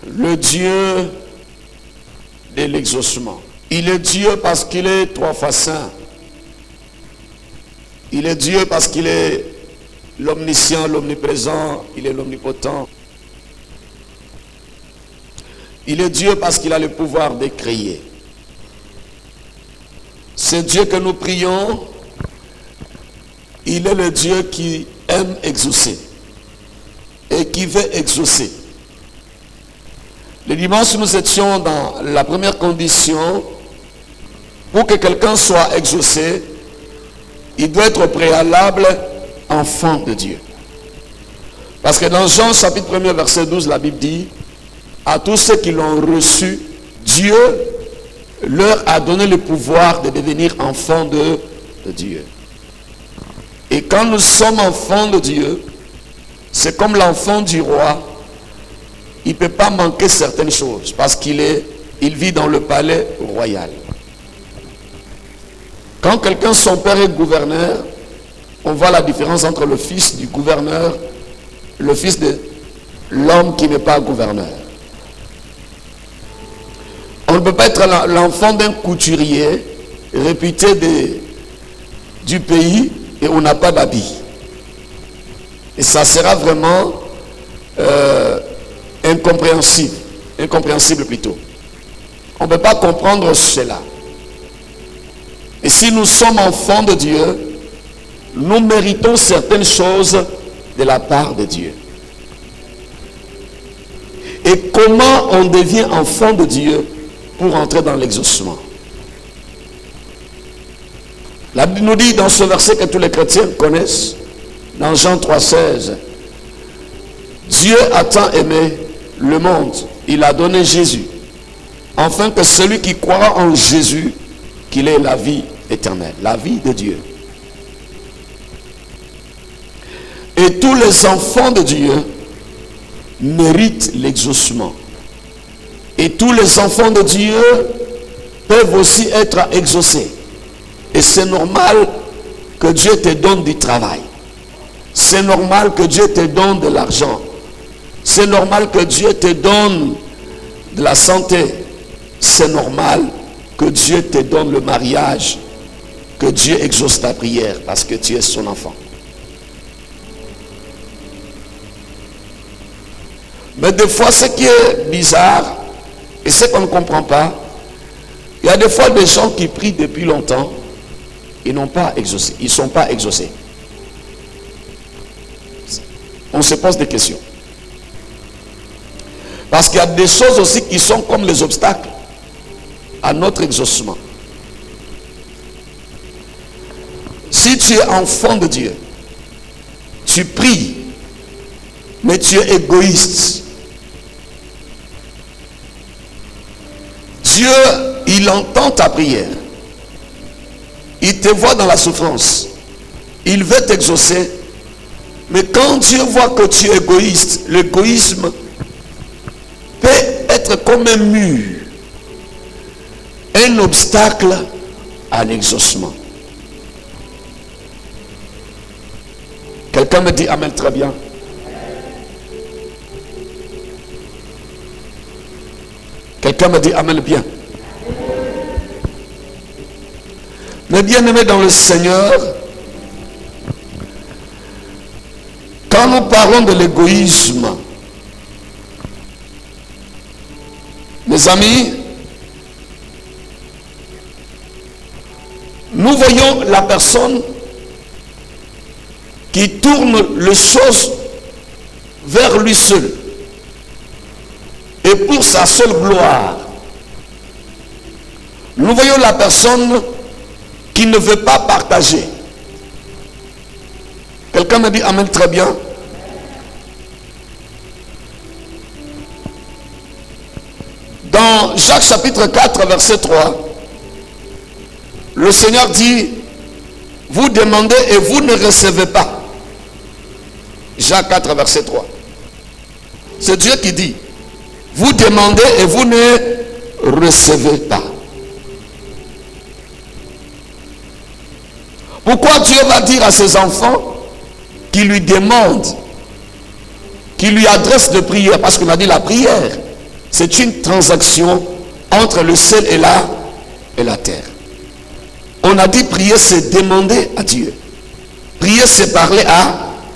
Le Dieu de l'exaucement. Il est Dieu parce qu'il est trois fois saint. Il est Dieu parce qu'il est l'omniscient, l'omniprésent, il est l'omnipotent. Il est Dieu parce qu'il a le pouvoir de créer. C'est Dieu que nous prions. Il est le Dieu qui aime exaucer et qui veut exaucer. Le dimanche, nous étions dans la première condition. Pour que quelqu'un soit exaucé, il doit être au préalable enfant de Dieu. Parce que dans Jean chapitre 1 verset 12, la Bible dit, à tous ceux qui l'ont reçu, Dieu leur a donné le pouvoir de devenir enfants de Dieu. Et quand nous sommes enfants de Dieu, c'est comme l'enfant du roi. Il ne peut pas manquer certaines choses parce qu'il vit dans le palais royal. Quand quelqu'un, son père est gouverneur, on voit la différence entre le fils du gouverneur et le fils de l'homme qui n'est pas gouverneur. On ne peut pas être l'enfant d'un couturier réputé du pays et on n'a pas d'habit. Et ça sera vraiment incompréhensible plutôt. On ne peut pas comprendre cela. Et si nous sommes enfants de Dieu, nous méritons certaines choses de la part de Dieu. Et comment on devient enfant de Dieu pour entrer dans l'exaucement? La Bible nous dit dans ce verset que tous les chrétiens connaissent, dans Jean 3,16, Dieu a tant aimé le monde, il a donné Jésus, afin que celui qui croira en Jésus, qu'il ait la vie éternelle, la vie de Dieu. Et tous les enfants de Dieu méritent l'exaucement. Et tous les enfants de Dieu peuvent aussi être exaucés. Et c'est normal que Dieu te donne du travail. C'est normal que Dieu te donne de l'argent. C'est normal que Dieu te donne de la santé. C'est normal que Dieu te donne le mariage, que Dieu exauce ta prière parce que tu es son enfant. Mais des fois, ce qui est bizarre, et ce qu'on ne comprend pas, il y a des fois des gens qui prient depuis longtemps, ils n'ont pas exaucé, ils ne sont pas exaucés. On se pose des questions. Parce qu'il y a des choses aussi qui sont comme les obstacles à notre exaucement. Si tu es enfant de Dieu, tu pries, mais tu es égoïste. Dieu, il entend ta prière. Il te voit dans la souffrance. Il veut t'exaucer. Mais quand Dieu voit que tu es égoïste, l'égoïsme peut être comme un mur, un obstacle à l'exaucement. Quelqu'un me dit amen très bien. Quelqu'un me dit amen bien. Mes bien-aimés dans le Seigneur, quand nous parlons de l'égoïsme, mes amis, nous voyons la personne qui tourne les choses vers lui seul et pour sa seule gloire. Nous voyons la personne qui ne veut pas partager. Quelqu'un me dit amen très bien. Dans Jacques chapitre 4 verset 3, le Seigneur dit, vous demandez et vous ne recevez pas. Jacques 4 verset 3. C'est Dieu qui dit, vous demandez et vous ne recevez pas. Pourquoi Dieu va dire à ses enfants qui lui demandent, qui lui adressent de prière, parce qu'on a dit la prière, C'est une transaction entre le ciel et la terre. On a dit prier, c'est demander à Dieu. Prier, c'est parler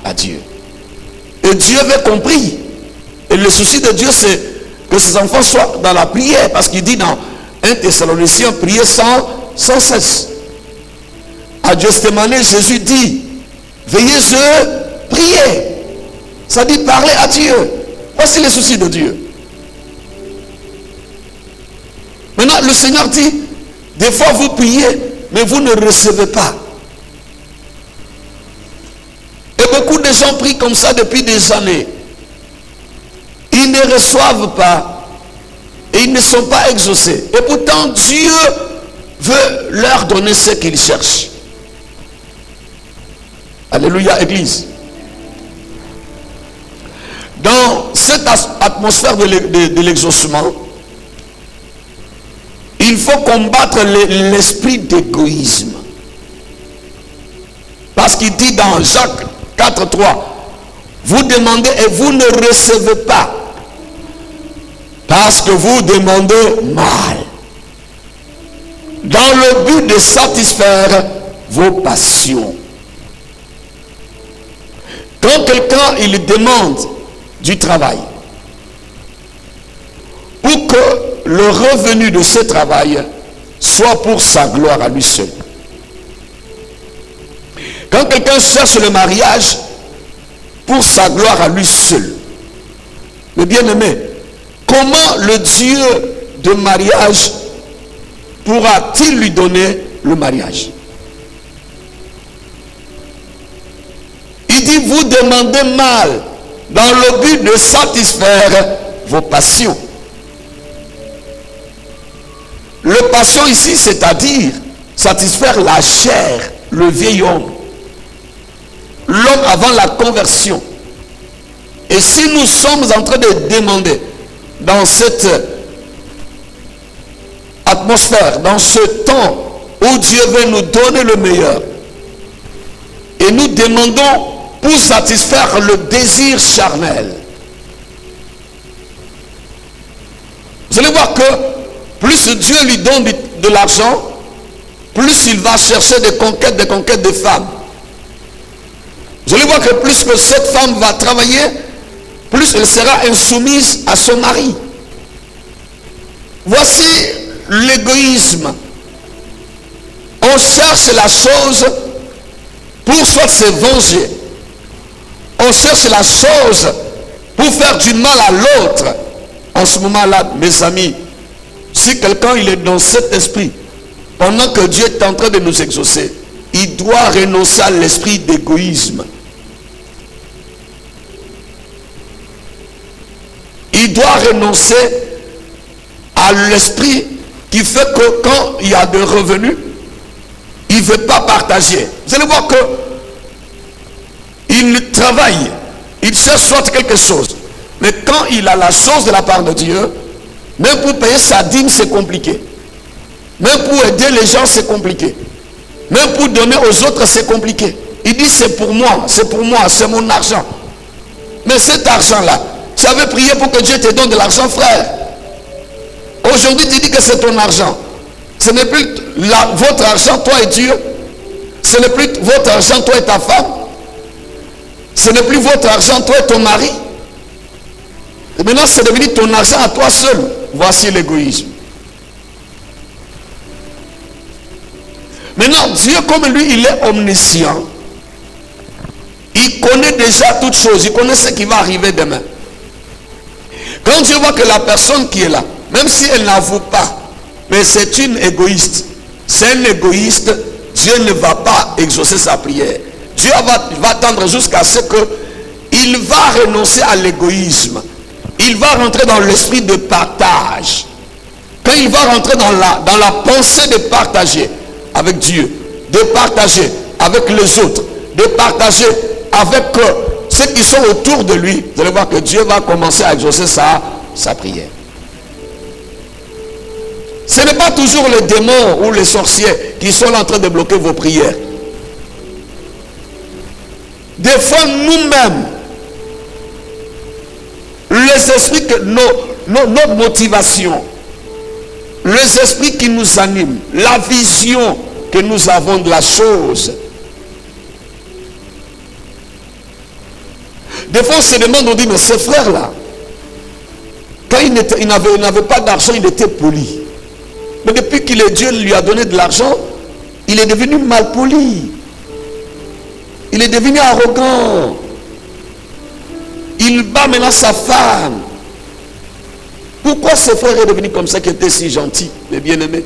à Dieu. Et Dieu avait compris. Et le souci de Dieu, c'est que ses enfants soient dans la prière. Parce qu'il dit dans 1 Thessaloniciens, prier sans cesse. À Gethsémani, Jésus dit, veillez, priez. Ça dit parler à Dieu. Voici les soucis de Dieu. Maintenant, le Seigneur dit, des fois vous priez, mais vous ne recevez pas. Et beaucoup de gens prient comme ça depuis des années. Ils ne reçoivent pas. Et ils ne sont pas exaucés. Et pourtant, Dieu veut leur donner ce qu'ils cherchent. Alléluia, Église. Dans cette atmosphère de l'exaucement, il faut combattre l'esprit d'égoïsme. Parce qu'il dit dans Jacques 4:3, vous demandez et vous ne recevez pas. Parce que vous demandez mal. Dans le but de satisfaire vos passions. Quand quelqu'un il demande du travail, pour que le revenu de ce travail soit pour sa gloire à lui seul. Quand quelqu'un cherche le mariage pour sa gloire à lui seul, le bien-aimé, comment le Dieu de mariage pourra-t-il lui donner le mariage? Il dit, vous demandez mal dans le but de satisfaire vos passions. Le passion ici, c'est-à-dire satisfaire la chair, le vieil homme. L'homme avant la conversion. Et si nous sommes en train de demander dans cette atmosphère, dans ce temps où Dieu veut nous donner le meilleur, et nous demandons pour satisfaire le désir charnel, vous allez voir que plus Dieu lui donne de l'argent, plus il va chercher des conquêtes de femmes. Vous allez voir que plus que cette femme va travailler, plus elle sera insoumise à son mari. Voici l'égoïsme. On cherche la chose pour soit se venger. On cherche la chose pour faire du mal à l'autre. En ce moment-là, mes amis, si quelqu'un il est dans cet esprit, pendant que Dieu est en train de nous exaucer, il doit renoncer à l'esprit d'égoïsme. Il doit renoncer à l'esprit qui fait que quand il y a des revenus, il ne veut pas partager. Vous allez voir que il travaille, il cherche soit quelque chose. Mais quand il a la chose de la part de Dieu, même pour payer sa dîme, c'est compliqué. Même pour aider les gens, c'est compliqué. Même pour donner aux autres, c'est compliqué. Il dit, c'est pour moi, c'est mon argent. Mais cet argent-là, tu avais prié pour que Dieu te donne de l'argent, frère. Aujourd'hui, tu dis que c'est ton argent. Ce n'est plus votre argent, toi et Dieu. Ce n'est plus votre argent, toi et ta femme. Ce n'est plus votre argent, toi et ton mari. Et maintenant, c'est devenu ton argent à toi seul. Voici l'égoïsme. Maintenant, Dieu, comme lui, il est omniscient. Il connaît déjà toutes choses. Il connaît ce qui va arriver demain. Quand Dieu voit que la personne qui est là, même si elle n'avoue pas, mais c'est une égoïste, c'est un égoïste, Dieu ne va pas exaucer sa prière. Dieu va attendre jusqu'à ce qu'il va renoncer à l'égoïsme. Il va rentrer dans l'esprit de partage. Quand il va rentrer dans la pensée de partager avec Dieu, de partager avec les autres, de partager avec ceux qui sont autour de lui, vous allez voir que Dieu va commencer à exaucer sa prière. Ce n'est pas toujours les démons ou les sorciers qui sont en train de bloquer vos prières. Des fois, nous-mêmes, les esprits que nos motivations, les esprits qui nous animent, la vision que nous avons de la chose. Des fois on se demande, on dit, mais ce frère-là, quand il n'avait pas d'argent, il était poli. Mais depuis que Dieu lui a donné de l'argent, il est devenu malpoli. Il est devenu arrogant. Il bat maintenant sa femme. Pourquoi ce frère est devenu comme ça, qui était si gentil, mes bien-aimés?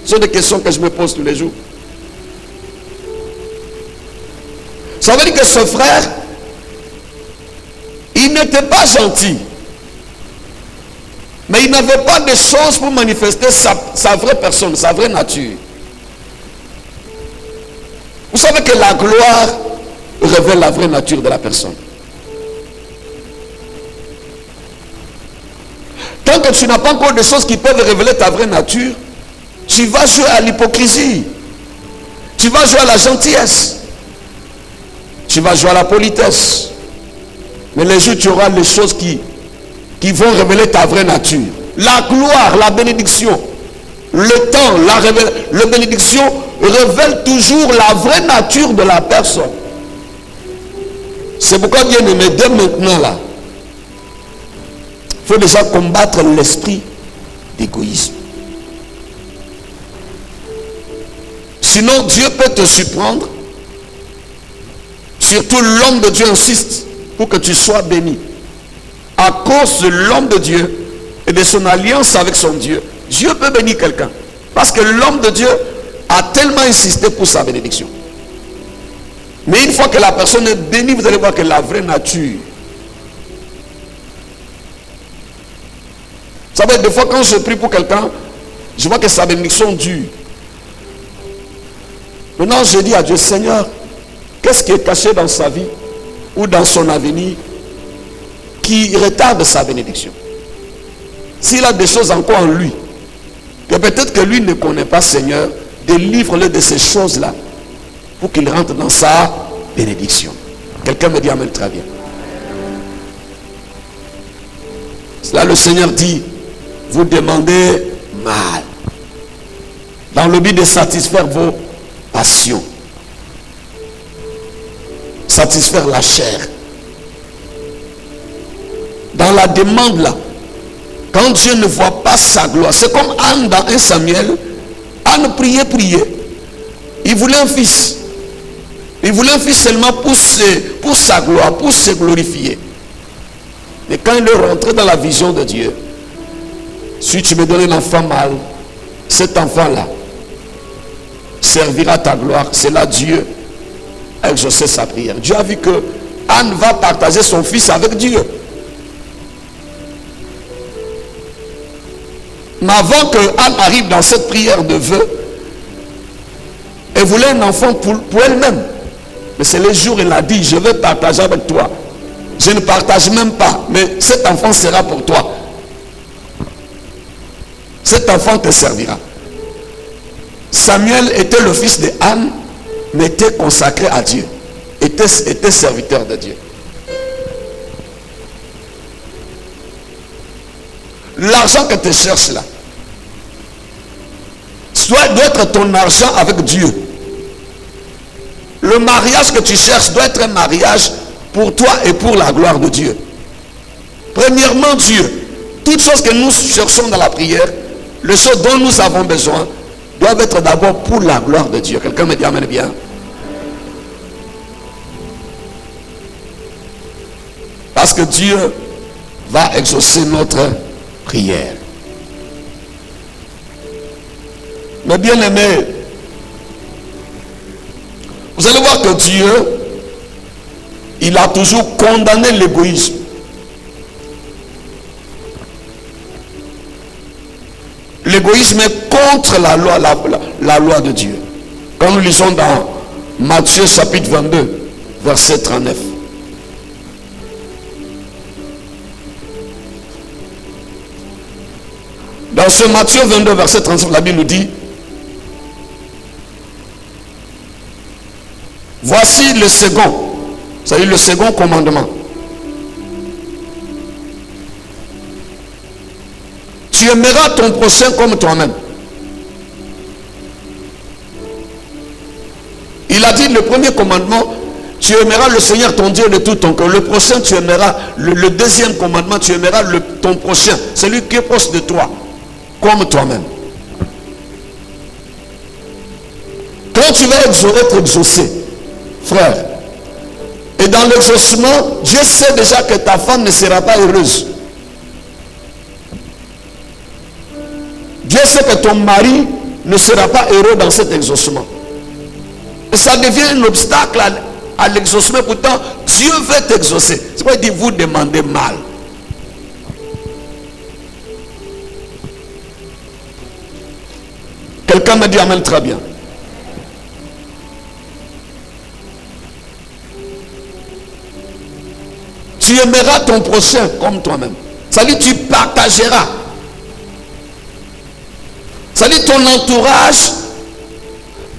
Ce sont des questions que je me pose tous les jours. Ça veut dire que ce frère, il n'était pas gentil. Mais il n'avait pas de choses pour manifester sa vraie personne, sa vraie nature. Vous savez que la gloire révèle la vraie nature de la personne. Tant que tu n'as pas encore de choses qui peuvent révéler ta vraie nature, tu vas jouer à l'hypocrisie. Tu vas jouer à la gentillesse. Tu vas jouer à la politesse. Mais les jours tu auras les choses qui vont révéler ta vraie nature. La gloire, la bénédiction, le temps, la bénédiction révèle toujours la vraie nature de la personne. C'est pourquoi, bien aimé, dès maintenant là, il faut déjà combattre l'esprit d'égoïsme. Sinon, Dieu peut te surprendre. Surtout l'homme de Dieu insiste pour que tu sois béni. À cause de l'homme de Dieu et de son alliance avec son Dieu, Dieu peut bénir quelqu'un. Parce que l'homme de Dieu a tellement insisté pour sa bénédiction. Mais une fois que la personne est bénie, vous allez voir que la vraie nature. Vous savez, des fois quand je prie pour quelqu'un, je vois que sa bénédiction dure. Maintenant je dis à Dieu, Seigneur, qu'est-ce qui est caché dans sa vie ou dans son avenir qui retarde sa bénédiction? S'il a des choses encore en lui, que peut-être que lui ne connaît pas, Seigneur, délivre-le de ces choses-là pour qu'il rentre dans sa bénédiction. Quelqu'un me dit amen, très bien. Là le Seigneur dit, vous demandez mal, dans le but de satisfaire vos passions, satisfaire la chair. Dans la demande là, quand Dieu ne voit pas sa gloire, c'est comme Anne dans 1 Samuel. Anne priait. Il voulait un fils. Il voulait un fils seulement pour sa gloire, pour se glorifier. Mais quand il est rentré dans la vision de Dieu, si tu me donnes un enfant mâle, cet enfant-là servira ta gloire. C'est là Dieu a exaucé sa prière. Dieu a vu que Anne va partager son fils avec Dieu. Mais avant que Anne arrive dans cette prière de vœux, elle voulait un enfant pour elle-même. Mais c'est le jour où elle a dit, je vais partager avec toi. Je ne partage même pas, mais cet enfant sera pour toi. Cet enfant te servira. Samuel était le fils de Anne, mais était consacré à Dieu. Était serviteur de Dieu. L'argent que tu cherches là, doit être ton argent avec Dieu. Le mariage que tu cherches doit être un mariage pour toi et pour la gloire de Dieu. Premièrement, Dieu. Toutes choses que nous cherchons dans la prière, les choses dont nous avons besoin, doivent être d'abord pour la gloire de Dieu. Quelqu'un me dit amen bien. Parce que Dieu va exaucer notre prière. Mais bien aimé, vous allez voir que Dieu, il a toujours condamné l'égoïsme. L'égoïsme est contre la loi de Dieu. Quand nous lisons dans Matthieu chapitre 22, verset 39. Dans ce Matthieu 22, verset 39, la Bible nous dit, voici le second, c'est-à-dire le second commandement. tu aimeras ton prochain comme toi-même. Il a dit le premier commandement, tu aimeras le Seigneur ton Dieu de tout ton cœur. Le prochain, tu aimeras, le deuxième commandement, tu aimeras ton prochain, celui qui est proche de toi, comme toi-même. Quand tu vas être exaucé, frère, et dans l'exaucement, Dieu sait déjà que ta femme ne sera pas heureuse. Dieu sait que ton mari ne sera pas heureux dans cet exaucement. Et ça devient un obstacle à l'exaucement. Pourtant, Dieu veut t'exaucer. C'est pourquoi il dit, vous demandez mal. Quelqu'un me dit amen très bien. Tu aimeras ton prochain comme toi-même. C'est-à-dire tu partageras. C'est-à-dire ton entourage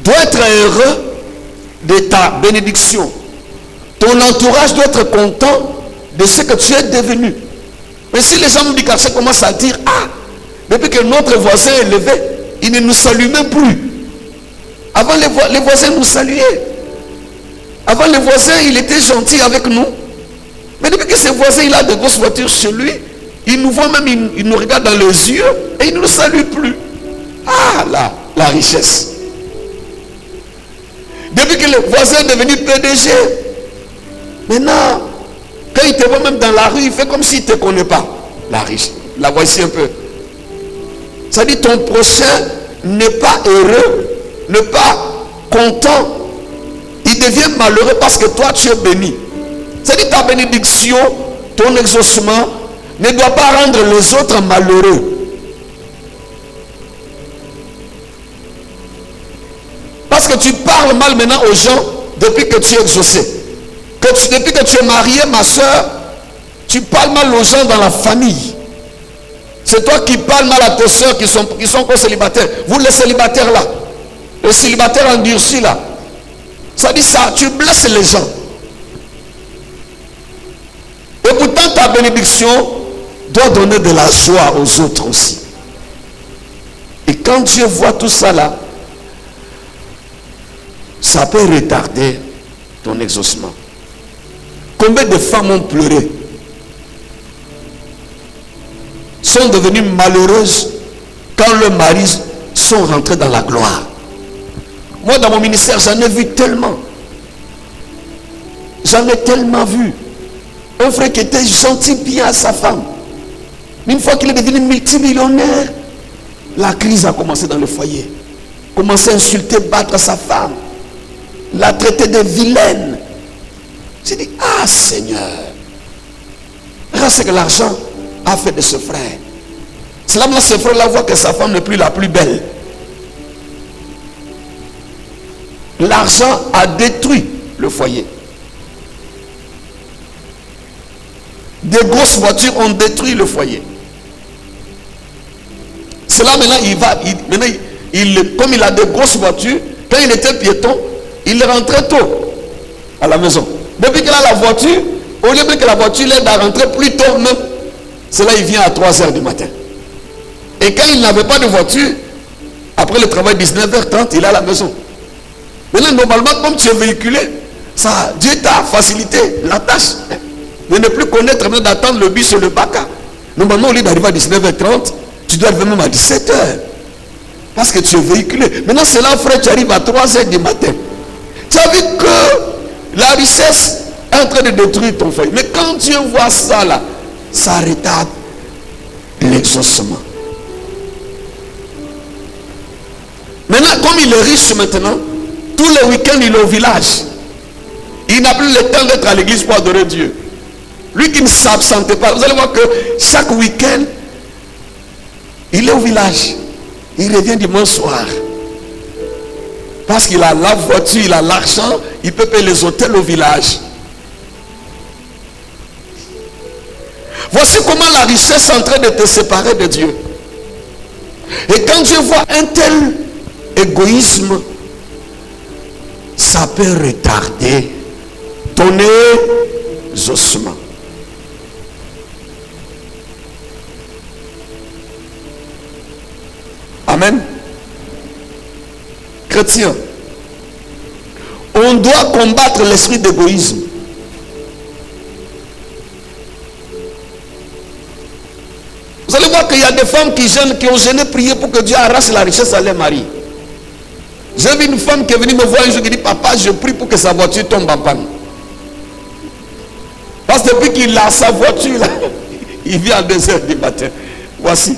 doit être heureux de ta bénédiction. Ton entourage doit être content de ce que tu es devenu. Mais si les gens me disent ça commence à dire, ah, depuis que notre voisin est levé, il ne nous salue même plus. Avant les voisins nous saluaient. Avant les voisins, il était gentil avec nous. Mais depuis que ce voisin il a de grosses voitures chez lui, il nous voit même, il nous regarde dans les yeux et il ne nous salue plus. Ah là, la richesse. Depuis que le voisin est devenu PDG, maintenant, quand il te voit même dans la rue, il fait comme s'il ne te connaît pas. La richesse, la voici un peu. Ça dit ton prochain n'est pas heureux, n'est pas content. Il devient malheureux parce que toi tu es béni. C'est-à-dire ta bénédiction, ton exaucement ne doit pas rendre les autres malheureux. Parce que tu parles mal maintenant aux gens depuis que tu es exaucé. Depuis que tu es marié, ma soeur, tu parles mal aux gens dans la famille. C'est toi qui parles mal à tes soeurs qui sont encore célibataires. Vous les célibataires là, les célibataires endurcis là, ça dit ça, tu blesses les gens. Et pourtant ta bénédiction doit donner de la joie aux autres aussi. Et quand Dieu voit tout ça là, ça peut retarder ton exaucement. Combien de femmes ont pleuré, sont devenues malheureuses quand leurs maris sont rentrés dans la gloire. Moi dans mon ministère j'en ai vu tellement. J'en ai tellement vu. Un frère qui était gentil bien à sa femme. Mais une fois qu'il est devenu multimillionnaire, la crise a commencé dans le foyer. Commencé à insulter, battre sa femme. La traiter de vilaine. J'ai dit, ah Seigneur. Regarde ce que l'argent a fait de ce frère. C'est là que ce frère-là voit que sa femme n'est plus la plus belle. L'argent a détruit le foyer. Des grosses voitures ont détruit le foyer. C'est là maintenant comme il a des grosses voitures, quand il était piéton, il rentrait tôt à la maison. Depuis qu'il a la voiture, au lieu que la voiture l'aide à rentrer plus tôt même, c'est là il vient à 3 h du matin. Et quand il n'avait pas de voiture, après le travail 19h30, il est à la maison. Maintenant, normalement, comme tu es véhiculé, ça, Dieu t'a facilité la tâche. De ne plus connaître, même d'attendre le bus sur le Baka. Normalement, au lieu d'arriver à 19h30, tu dois arriver même à 17h. Parce que tu es véhiculé. Maintenant, c'est là, frère, tu arrives à 3 h du matin. Tu as vu que la richesse est en train de détruire ton foyer. Mais quand Dieu voit ça là, ça retarde l'exaucement. Maintenant, comme il est riche maintenant, tous les week-ends il est au village. Il n'a plus le temps d'être à l'église pour adorer Dieu. Lui qui ne s'absentait pas, vous allez voir que chaque week-end, il est au village. Il revient dimanche soir. Parce qu'il a la voiture, il a l'argent, il peut payer les hôtels au village. Voici comment la richesse est en train de te séparer de Dieu. Et quand Dieu voit un tel égoïsme, ça peut retarder ton exaucement. Amen. Chrétiens, on doit combattre l'esprit d'égoïsme. Vous allez voir qu'il y a des femmes qui ont gêné prier pour que Dieu arrache la richesse à leur mari. J'ai vu une femme qui est venue me voir un jour qui dit, papa, je prie pour que sa voiture tombe en panne. Parce que depuis qu'il a sa voiture, là, il vient à 2h du matin. Voici.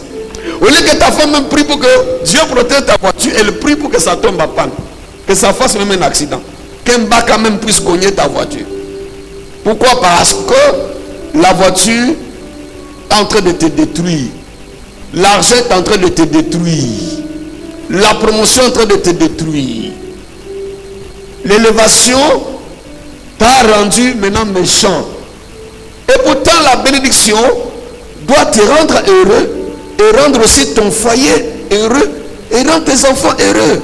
Au lieu que ta femme même prie pour que Dieu protège ta voiture, elle prie pour que ça tombe en panne. Que ça fasse même un accident. Qu'un bac quand même puisse cogner ta voiture. Pourquoi? Parce que la voiture est en train de te détruire. L'argent est en train de te détruire. La promotion est en train de te détruire. L'élévation t'a rendu maintenant méchant. Et pourtant la bénédiction doit te rendre heureux et rendre aussi ton foyer heureux et rendre tes enfants heureux.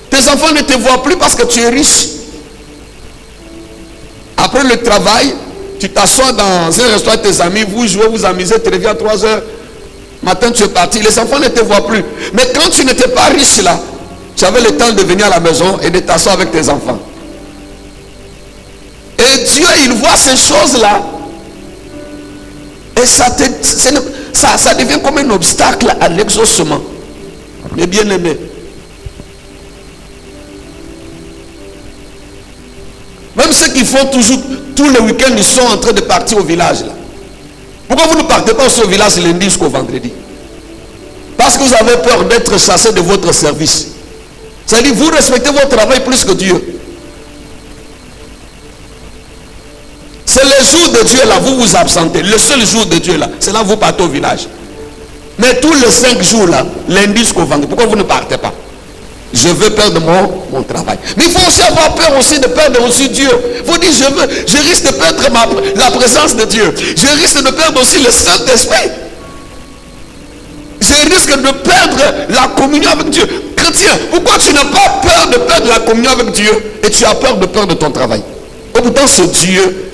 Tes enfants ne te voient plus parce que tu es riche. Après le travail, tu t'assois dans un restaurant avec tes amis, vous jouez, vous amusez, tu reviens à 3 heures. Matin, tu es parti. Les enfants ne te voient plus. Mais quand tu n'étais pas riche là, tu avais le temps de venir à la maison et de t'asseoir avec tes enfants. Et Dieu, il voit ces choses-là. Et ça devient comme un obstacle à l'exaucement. Mes bien-aimés. Même ceux qui font toujours, tous les week-ends, ils sont en train de partir au village là. Pourquoi vous ne partez pas aussi au village lundi jusqu'au vendredi? Parce que vous avez peur d'être chassé de votre service. C'est-à-dire, vous respectez votre travail plus que Dieu. C'est le jour de Dieu là, vous vous absentez. Le seul jour de Dieu là, c'est là vous partez au village. Mais tous les 5 jours là, lundi jusqu'au vendredi, pourquoi vous ne partez pas? Je veux perdre mon travail. Mais il faut aussi avoir peur aussi de perdre aussi Dieu. Il faut dire, je risque de perdre la présence de Dieu. Je risque de perdre aussi le Saint-Esprit. Je risque de perdre la communion avec Dieu. Chrétien, pourquoi tu n'as pas peur de perdre la communion avec Dieu et tu as peur de perdre ton travail? Et pourtant c'est Dieu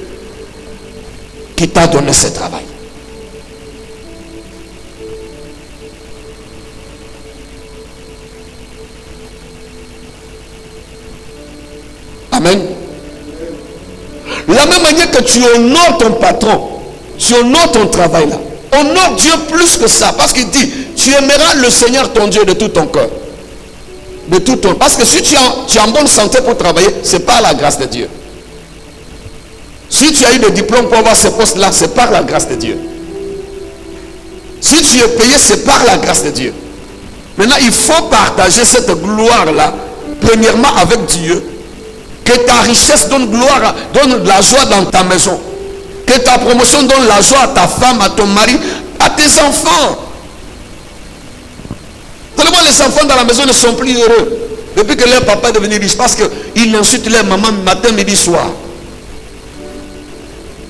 qui t'a donné ce travail. Amen. La même manière que tu honores ton patron, tu honores ton travail là. Honore Dieu plus que ça. Parce qu'il dit, tu aimeras le Seigneur ton Dieu de tout ton cœur. De tout ton. Parce que si tu es en bonne santé pour travailler, c'est par la grâce de Dieu. Si tu as eu des diplômes pour avoir ce poste là, c'est par la grâce de Dieu. Si tu es payé, c'est par la grâce de Dieu. Maintenant, il faut partager cette gloire là, premièrement avec Dieu. Que ta richesse donne gloire, donne la joie dans ta maison. Que ta promotion donne la joie à ta femme, à ton mari, à tes enfants. Tellement les enfants dans la maison ne sont plus heureux. Depuis que leur papa est devenu riche, parce qu'ils insultent leur maman matin, midi, soir.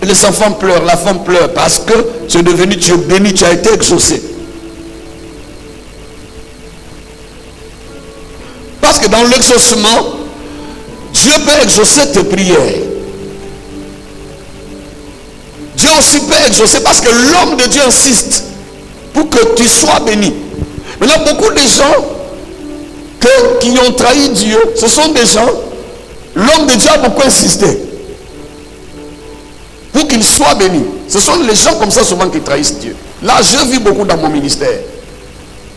Et les enfants pleurent, la femme pleure, parce que tu es devenu, tu es béni, tu as été exaucé. Parce que dans l'exaucement, Dieu peut exaucer tes prières. Dieu aussi peut exaucer parce que l'homme de Dieu insiste pour que tu sois béni. Maintenant, beaucoup de gens qui ont trahi Dieu, ce sont des gens, l'homme de Dieu a beaucoup insisté pour qu'il soit béni. Ce sont les gens comme ça souvent qui trahissent Dieu. Là, je vis beaucoup dans mon ministère.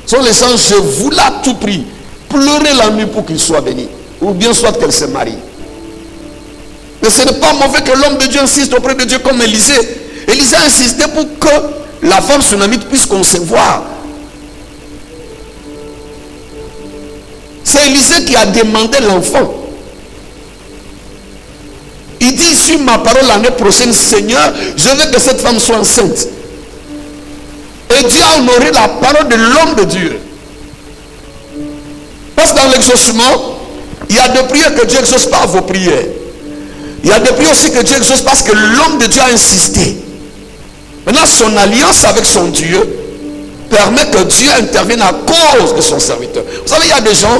Ce sont les gens, je voulais à tout prix pleurer la nuit pour qu'il soit béni. Ou bien soit qu'elle se marie. Mais ce n'est pas mauvais que l'homme de Dieu insiste auprès de Dieu comme Élisée. Élisée a insisté pour que la femme sunamite puisse concevoir. C'est Élisée qui a demandé l'enfant. Il dit, suis ma parole l'année prochaine, Seigneur, je veux que cette femme soit enceinte. Et Dieu a honoré la parole de l'homme de Dieu. Parce que dans l'exaucement, il y a des prières que Dieu exauce par vos prières. Il y a des prières aussi que Dieu exauce parce que l'homme de Dieu a insisté. Maintenant, son alliance avec son Dieu permet que Dieu intervienne à cause de son serviteur. Vous savez, il y a des gens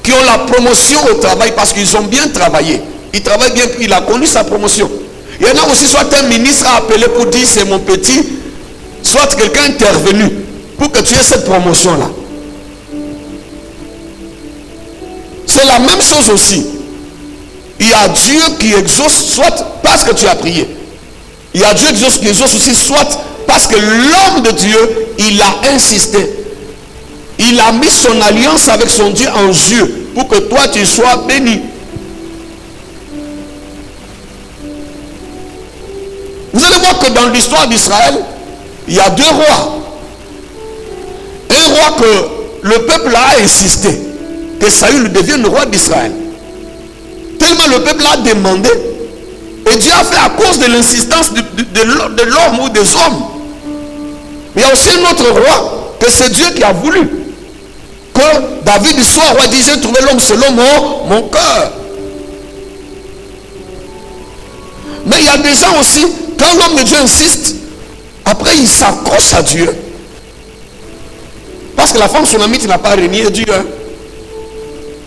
qui ont la promotion au travail parce qu'ils ont bien travaillé. Ils travaillent bien, puis il a connu sa promotion. Il y en a aussi, soit un ministre a appelé pour dire c'est mon petit, soit quelqu'un intervenu. pour que tu aies cette promotion-là. C'est la même chose aussi. Il y a Dieu qui exauce soit parce que tu as prié. Il y a Dieu qui exauce aussi soit parce que l'homme de Dieu, il a insisté. Il a mis son alliance avec son Dieu en jeu pour que toi tu sois béni. Vous allez voir que dans l'histoire d'Israël, il y a deux rois. Un roi que le peuple a insisté que Saül devienne le roi d'Israël. Tellement le peuple a demandé. Et Dieu a fait à cause de l'insistance de l'homme ou des hommes. Mais il y a aussi un autre roi que c'est Dieu qui a voulu. Que David soit roi, dit j'ai trouvé l'homme selon mon cœur. Mais il y a des gens aussi, quand l'homme de Dieu insiste, après il s'accroche à Dieu. Parce que la femme sunamite n'a pas renié Dieu. Hein.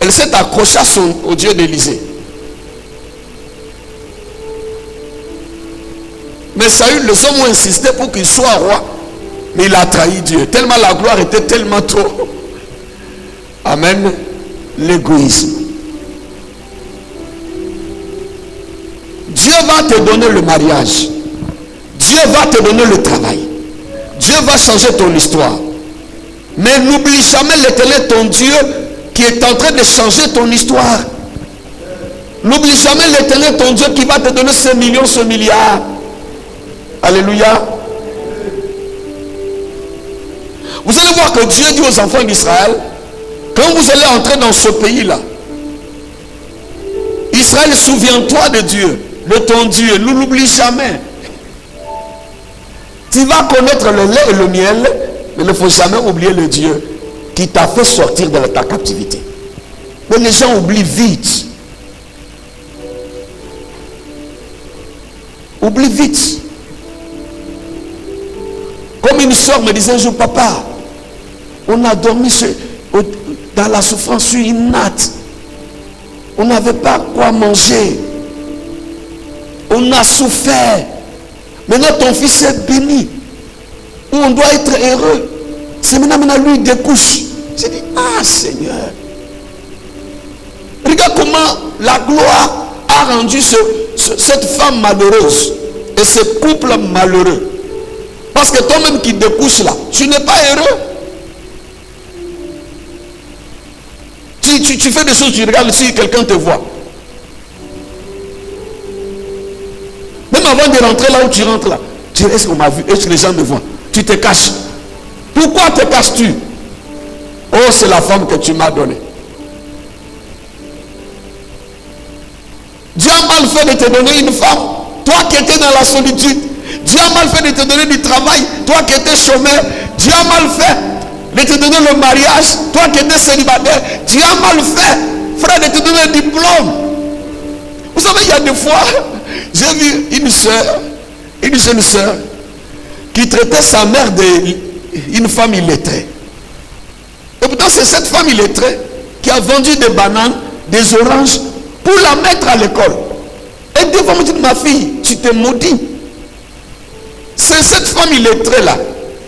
Elle s'est accrochée au Dieu d'Élysée. Mais Saül, les hommes ont insisté pour qu'il soit roi. Mais il a trahi Dieu. Tellement la gloire était tellement trop. Amen. L'égoïsme. Dieu va te donner le mariage. Dieu va te donner le travail. Dieu va changer ton histoire. Mais n'oublie jamais l'Éternel, ton Dieu, qui est en train de changer ton histoire. N'oublie jamais l'Éternel, ton Dieu, qui va te donner ce million, ce milliard. Alléluia. Vous allez voir que Dieu dit aux enfants d'Israël, quand vous allez entrer dans ce pays-là, Israël, souviens-toi de Dieu, de ton Dieu, ne l'oublie jamais. Tu vas connaître le lait et le miel, mais il ne faut jamais oublier le Dieu qui t'a fait sortir de ta captivité. Mais les gens oublient vite. Oublie vite. Comme une soeur me disait un jour, papa, on a dormi dans la souffrance sur une natte. On n'avait pas quoi manger. On a souffert. Maintenant ton fils est béni. Où on doit être heureux. C'est maintenant lui il découche. J'ai dit, ah Seigneur. Regarde comment la gloire a rendu cette femme malheureuse. Et ce couple malheureux. Parce que toi-même qui découches là, tu n'es pas heureux. Tu fais des choses, tu regardes si quelqu'un te voit. Même avant de rentrer là où tu rentres là, tu dis, est-ce qu'on m'a vu? Est-ce que les gens me voient? Tu te caches. Pourquoi te caches-tu? Oh, c'est la femme que tu m'as donnée. Dieu a mal fait de te donner une femme. Toi qui étais dans la solitude. Dieu a mal fait de te donner du travail. Toi qui étais chômeur. Dieu a mal fait de te donner le mariage. Toi qui étais célibataire. Dieu a mal fait, frère, de te donner un diplôme. Vous savez, il y a des fois, j'ai vu une soeur, une jeune soeur, qui traitait sa mère d'une femme illettrée. Et pourtant, c'est cette femme illettrée qui a vendu des bananes, des oranges, pour la mettre à l'école. Et des fois, me dit, ma fille, tu t'es maudit. C'est cette femme illettrée là,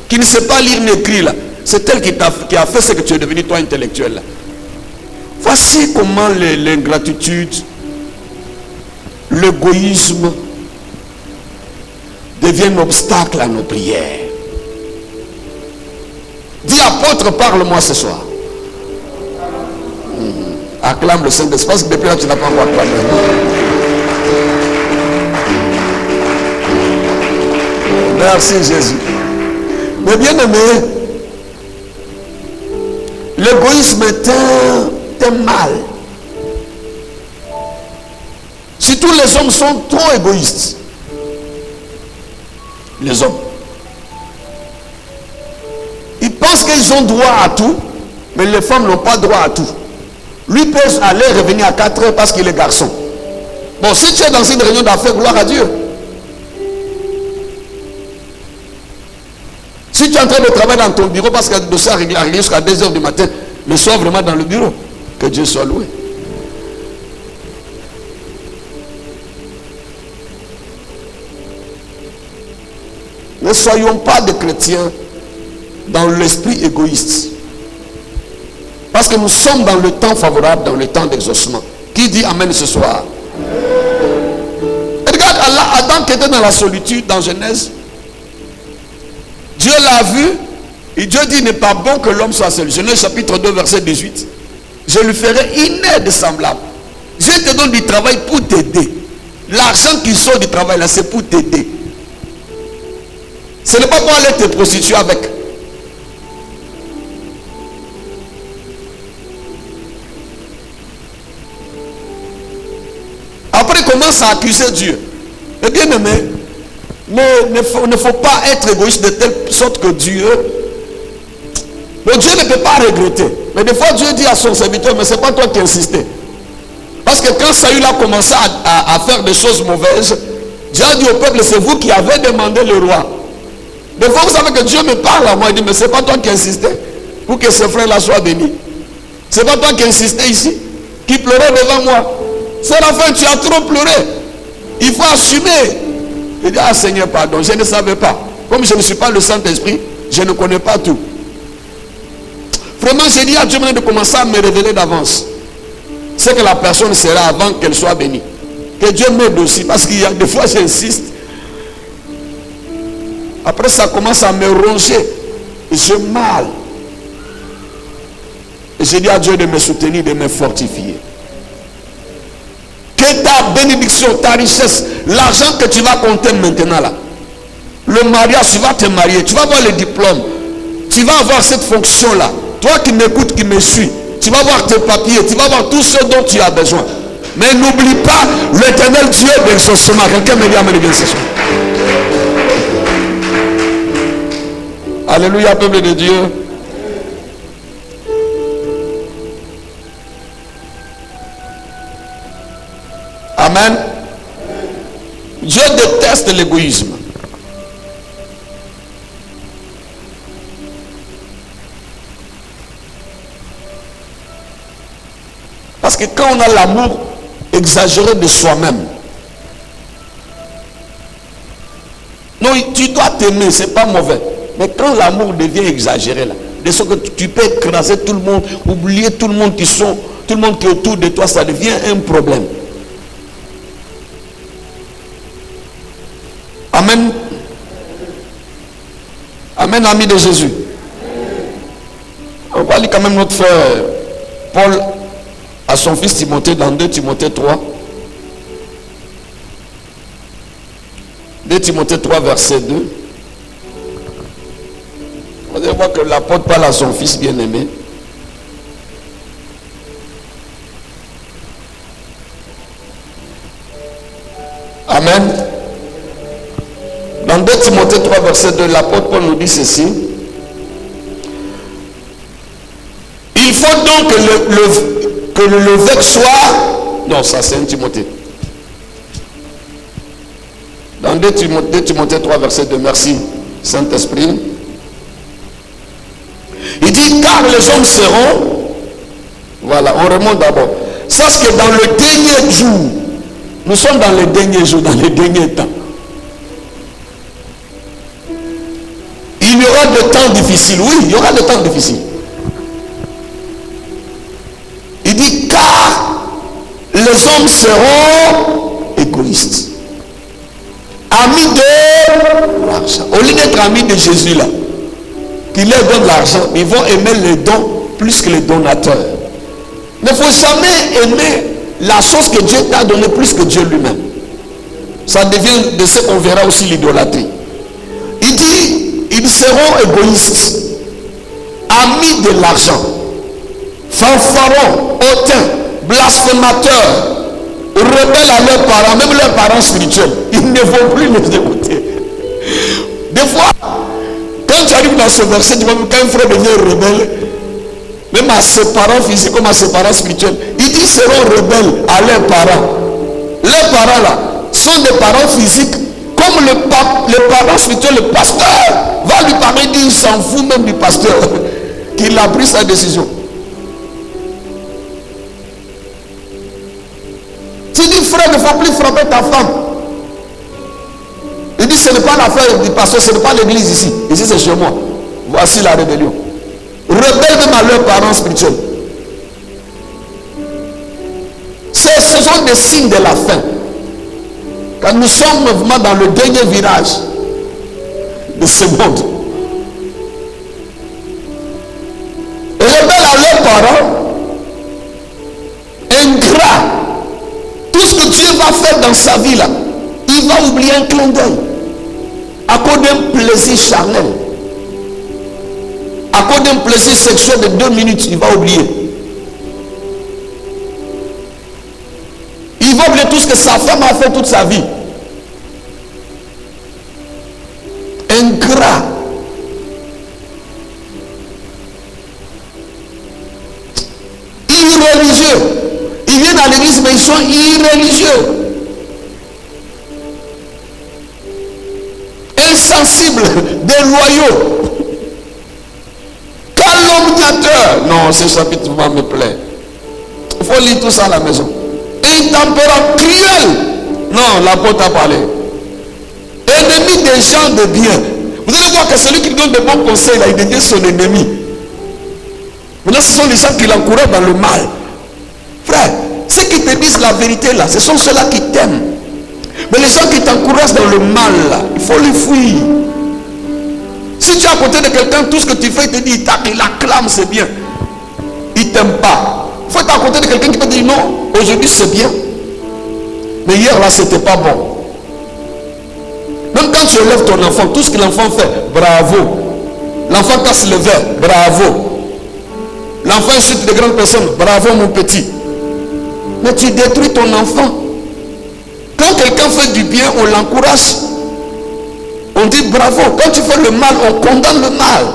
qui ne sait pas lire ni écrire là. C'est elle qui a fait ce que tu es devenu toi intellectuel là. Voici comment l'ingratitude, l'égoïsme deviennent obstacle à nos prières. Dis apôtre, parle-moi ce soir. Acclame le Saint-Esprit. Parce que depuis là tu n'as pas encore acclamé. Merci Jésus. Mais bien aimé, l'égoïsme est un mal. Si tous les hommes sont trop égoïstes, les hommes, ils pensent qu'ils ont droit à tout, mais les femmes n'ont pas droit à tout. Lui peut aller revenir à 4 heures parce qu'il est garçon. Bon, si tu es dans une réunion d'affaires, gloire à Dieu. Si tu es en train de travailler dans ton bureau parce qu'il y a des dossiers à régler jusqu'à 2 heures du matin, le soir vraiment dans le bureau. Que Dieu soit loué. Ne soyons pas des chrétiens dans l'esprit égoïste. Parce que nous sommes dans le temps favorable, dans le temps d'exaucement. Qui dit Amen ce soir? Et regarde, Adam qui était dans la solitude dans Genèse, Dieu l'a vu, et Dieu dit, il n'est pas bon que l'homme soit seul. Genèse chapitre 2, verset 18. Je lui ferai une aide semblable. Dieu te donne du travail pour t'aider. L'argent qui sort du travail là, c'est pour t'aider. Ce n'est pas pour aller te prostituer avec. Après, il commence à accuser Dieu. Mais bien aimé, il ne faut pas être égoïste de telle sorte que Dieu... Mais Dieu ne peut pas regretter. Mais des fois, Dieu dit à son serviteur, mais ce n'est pas toi qui insistais. Parce que quand Saül a commencé à faire des choses mauvaises, Dieu a dit au peuple, c'est vous qui avez demandé le roi. Des fois, vous savez que Dieu me parle à moi, il dit, mais ce n'est pas toi qui insistais pour que ce frère-là soit béni. Ce n'est pas toi qui insistais ici, qui pleurait devant moi. C'est la fin, tu as trop pleuré. Il faut assumer. Il dit, ah Seigneur, pardon, je ne savais pas. Comme je ne suis pas le Saint-Esprit, je ne connais pas tout. Vraiment, j'ai dit à Dieu maintenant de commencer à me révéler d'avance. C'est que la personne sera avant qu'elle soit bénie. Que Dieu m'aide aussi, parce qu'il y a des fois j'insiste. Après ça commence à me ronger. J'ai mal. Et j'ai dit à Dieu de me soutenir, de me fortifier. Que ta bénédiction, ta richesse, l'argent que tu vas compter maintenant là, le mariage, tu vas te marier, tu vas avoir le diplôme, tu vas avoir cette fonction là. Toi qui m'écoutes, qui me suis, tu vas avoir tes papiers, tu vas avoir tout ce dont tu as besoin. Mais n'oublie pas l'éternel Dieu d'exaucement. Quelqu'un me dit amen bien ce soir. Alléluia, peuple de Dieu. Amen. Dieu déteste l'égoïsme. Parce que quand on a l'amour exagéré de soi-même, non, tu dois t'aimer, c'est pas mauvais. Mais quand l'amour devient exagéré là, de ce que tu peux écraser tout le monde, oublier tout le monde qui est autour de toi, ça devient un problème. Amen. Amen, ami de Jésus. On va lire quand même notre frère Paul à son fils Timothée dans 2 Timothée 3. 2 Timothée 3 verset 2. Vous allez voir que l'apôtre parle à son fils bien-aimé. Amen. Dans 2 Timothée 3 verset 2, l'apôtre Paul nous dit ceci. Il faut donc que l'évêque soit... Non, ça c'est 1 Timothée. Dans 2 Timothée 3 verset 2, merci Saint-Esprit. Il dit, car les hommes seront... Voilà, on remonte d'abord. Sache que dans le dernier jour, nous sommes dans les derniers jours, dans les derniers temps. Il y aura des temps difficiles. Oui, il y aura des temps difficiles. Il dit, car les hommes seront égoïstes. Amis de l'argent. Au lieu d'être amis de Jésus là, qui leur donne l'argent, ils vont aimer les dons plus que les donateurs. Il ne faut jamais aimer la chose que Dieu t'a donnée plus que Dieu lui-même. Ça devient de ce qu'on verra aussi l'idolâtrie. Il dit, ils seront égoïstes, amis de l'argent, fanfarons, hautains, blasphémateurs, rebelles à leurs parents, même leurs parents spirituels. Ils ne vont plus les écouter. Des fois, quand tu arrives dans ce verset, tu vois qu'un frère devient rebelle, même à ses parents physiques comme à ses parents spirituels, ils disent seront rebelles à leurs parents. Leurs parents là sont des parents physiques, comme le parent spirituel, le pasteur va lui parler, il s'en fout même du pasteur qu'il a pris sa décision. Tu dis frère, il ne faut plus frapper ta femme. Il dit ce n'est pas l'affaire du pasteur, ce n'est pas l'église ici. Ici c'est chez moi. Voici la rébellion. Rebelles même à leurs parents spirituels. Ce sont des signes de la fin. Quand nous sommes vraiment dans le dernier virage de ce monde. Rebelles à leurs parents. Ingrat. Tout ce que Dieu va faire dans sa vie là, il va oublier un clin d'œil. À cause d'un plaisir charnel. À cause d'un plaisir sexuel de 2 minutes, il va oublier. Il va oublier tout ce que sa femme a fait toute sa vie. Ingrat. Irreligieux. Ils viennent à l'église, mais ils sont irreligieux. Insensibles, déloyaux. Calomniateurs. Non, ce chapitre va me plaire. Il faut lire tout ça à la maison. Intempérants, cruels. Non, l'apôtre a parlé. Ennemis des gens de bien. Vous allez voir que celui qui donne de bons conseils, là, il devient son ennemi. Maintenant, ce sont les gens qui l'encouragent dans le mal. Frère, ceux qui te disent la vérité là, ce sont ceux-là qui t'aiment. Mais les gens qui t'encouragent dans le mal là, il faut les fuir. Si tu es à côté de quelqu'un, tout ce que tu fais, il te dit, il acclame, c'est bien. Il ne t'aime pas. Il faut être à côté de quelqu'un qui peut dire non, aujourd'hui c'est bien. Mais hier là, c'était pas bon. Même quand tu élèves ton enfant, tout ce que l'enfant fait, bravo. L'enfant casse le verre, bravo. L'enfant insulte de grandes personnes, bravo mon petit. Mais tu détruis ton enfant. Quand quelqu'un fait du bien, on l'encourage. On dit bravo. Quand tu fais le mal, on condamne le mal.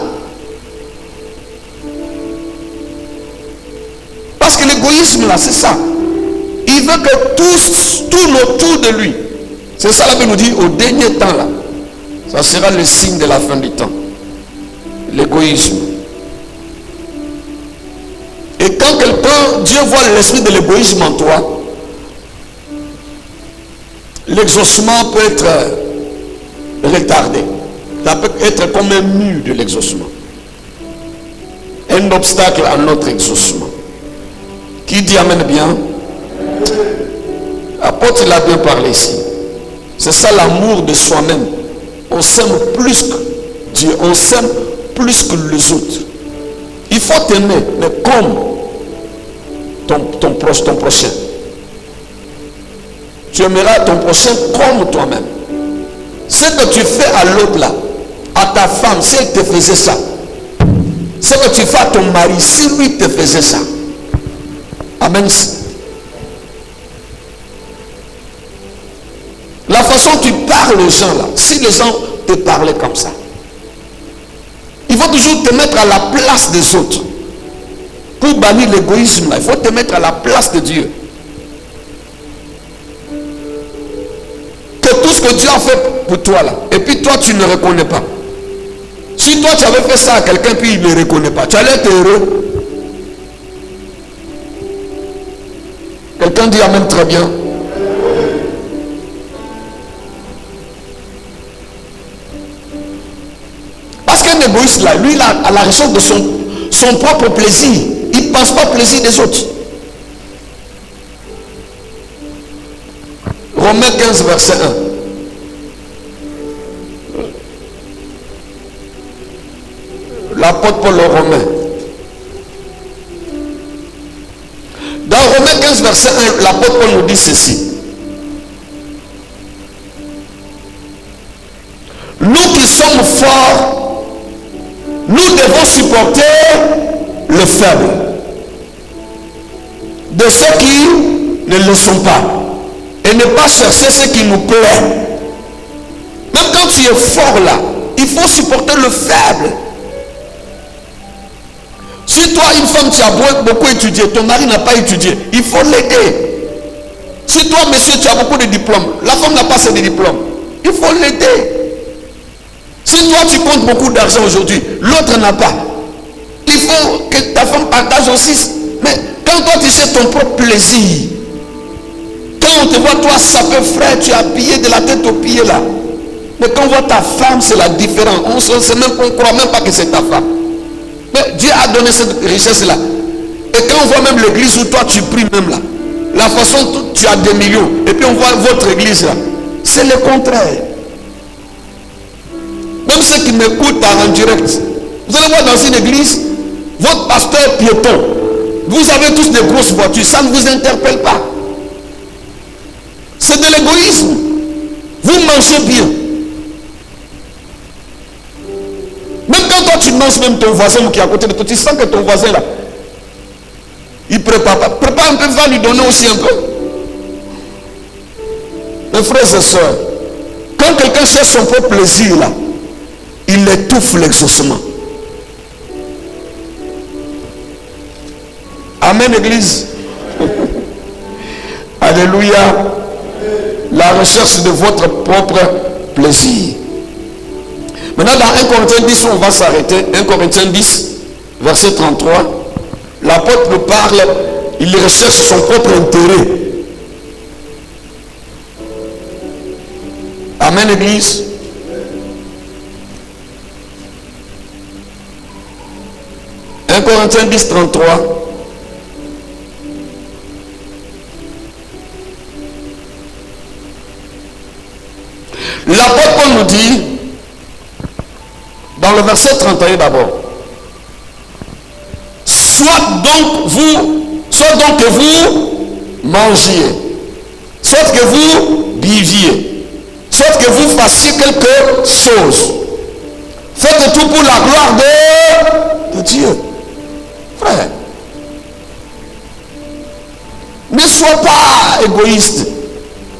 Parce que l'égoïsme là, c'est ça. Il veut que tous tournent autour de lui. C'est ça la Bible nous dit au dernier temps là. Ça sera le signe de la fin du temps. L'égoïsme. Et quand quelqu'un, Dieu voit l'esprit de l'égoïsme en toi, l'exaucement peut être retardé. Ça peut être comme un mur de l'exaucement. Un obstacle à notre exaucement. Qui dit amen bien? L'apôtre il a bien parlé ici. C'est ça l'amour de soi-même. On s'aime plus que Dieu. On s'aime plus que les autres. Il faut t'aimer, mais comme ton prochain. Tu aimeras ton prochain comme toi-même. Ce que tu fais à l'autre là, à ta femme, si elle te faisait ça, ce que tu fais à ton mari, si lui te faisait ça. Amen. La façon dont tu parles aux gens là, si les gens te parlaient comme ça, il faut toujours te mettre à la place des autres. Pour bannir l'égoïsme là, il faut te mettre à la place de Dieu. Que tout ce que Dieu a fait pour toi là, et puis toi tu ne reconnais pas. Si toi tu avais fait ça à quelqu'un puis il ne reconnaît pas, tu allais être heureux. Quelqu'un dit amen très bien. Parce qu'un égoïste là, lui là, à la recherche de son propre plaisir, il ne pense pas au plaisir des autres. Romains 15 verset 1. L'apôtre Paul aux Romains. Dans Romains 15 verset 1, l'apôtre Paul nous dit ceci. Nous qui sommes forts, nous devons supporter le faible de ceux qui ne le sont pas et ne pas chercher ce qui nous plaît. Même quand tu es fort là, il faut supporter le faible. Si toi, une femme, tu as beaucoup étudié, ton mari n'a pas étudié, il faut l'aider. Si toi, monsieur, tu as beaucoup de diplômes, la femme n'a pas assez de diplômes, il faut l'aider. Si toi, tu comptes beaucoup d'argent aujourd'hui, l'autre n'a pas, il faut que ta femme partage aussi. Mais quand toi, tu sais ton propre plaisir, quand on te voit, toi, sapeur frère, tu es habillé de la tête aux pieds là, Mais quand on voit ta femme, c'est la différence. On ne croit même pas que c'est ta femme. Mais Dieu a donné cette richesse-là. Et quand on voit même l'église où toi tu pries même là, la façon dont tu as des millions, et puis on voit votre église là, c'est le contraire. Même ceux qui m'écoutent en direct, vous allez voir dans une église, votre pasteur piéton, vous avez tous des grosses voitures, ça ne vous interpelle pas. C'est de l'égoïsme. Vous mangez bien. Même quand toi tu manges, même ton voisin qui est à côté de toi, tu sens que ton voisin là, il prépare pas. Prépare un peu, va lui donner aussi un peu. Mes frères et sœurs, quand quelqu'un cherche son propre plaisir là, il étouffe l'exaucement. Amen, église. Alléluia. La recherche de votre propre plaisir. Maintenant, dans 1 Corinthiens 10, on va s'arrêter. 1 Corinthiens 10, verset 33. L'apôtre parle, il recherche son propre intérêt. Amen, église. Corinthiens 10, 33. L'apôtre Paul nous dit, dans le verset 31 d'abord, soit donc que vous mangiez, soit que vous buviez, soit que vous fassiez quelque chose. Faites tout pour la gloire de Dieu. Frère, ne sois pas égoïste,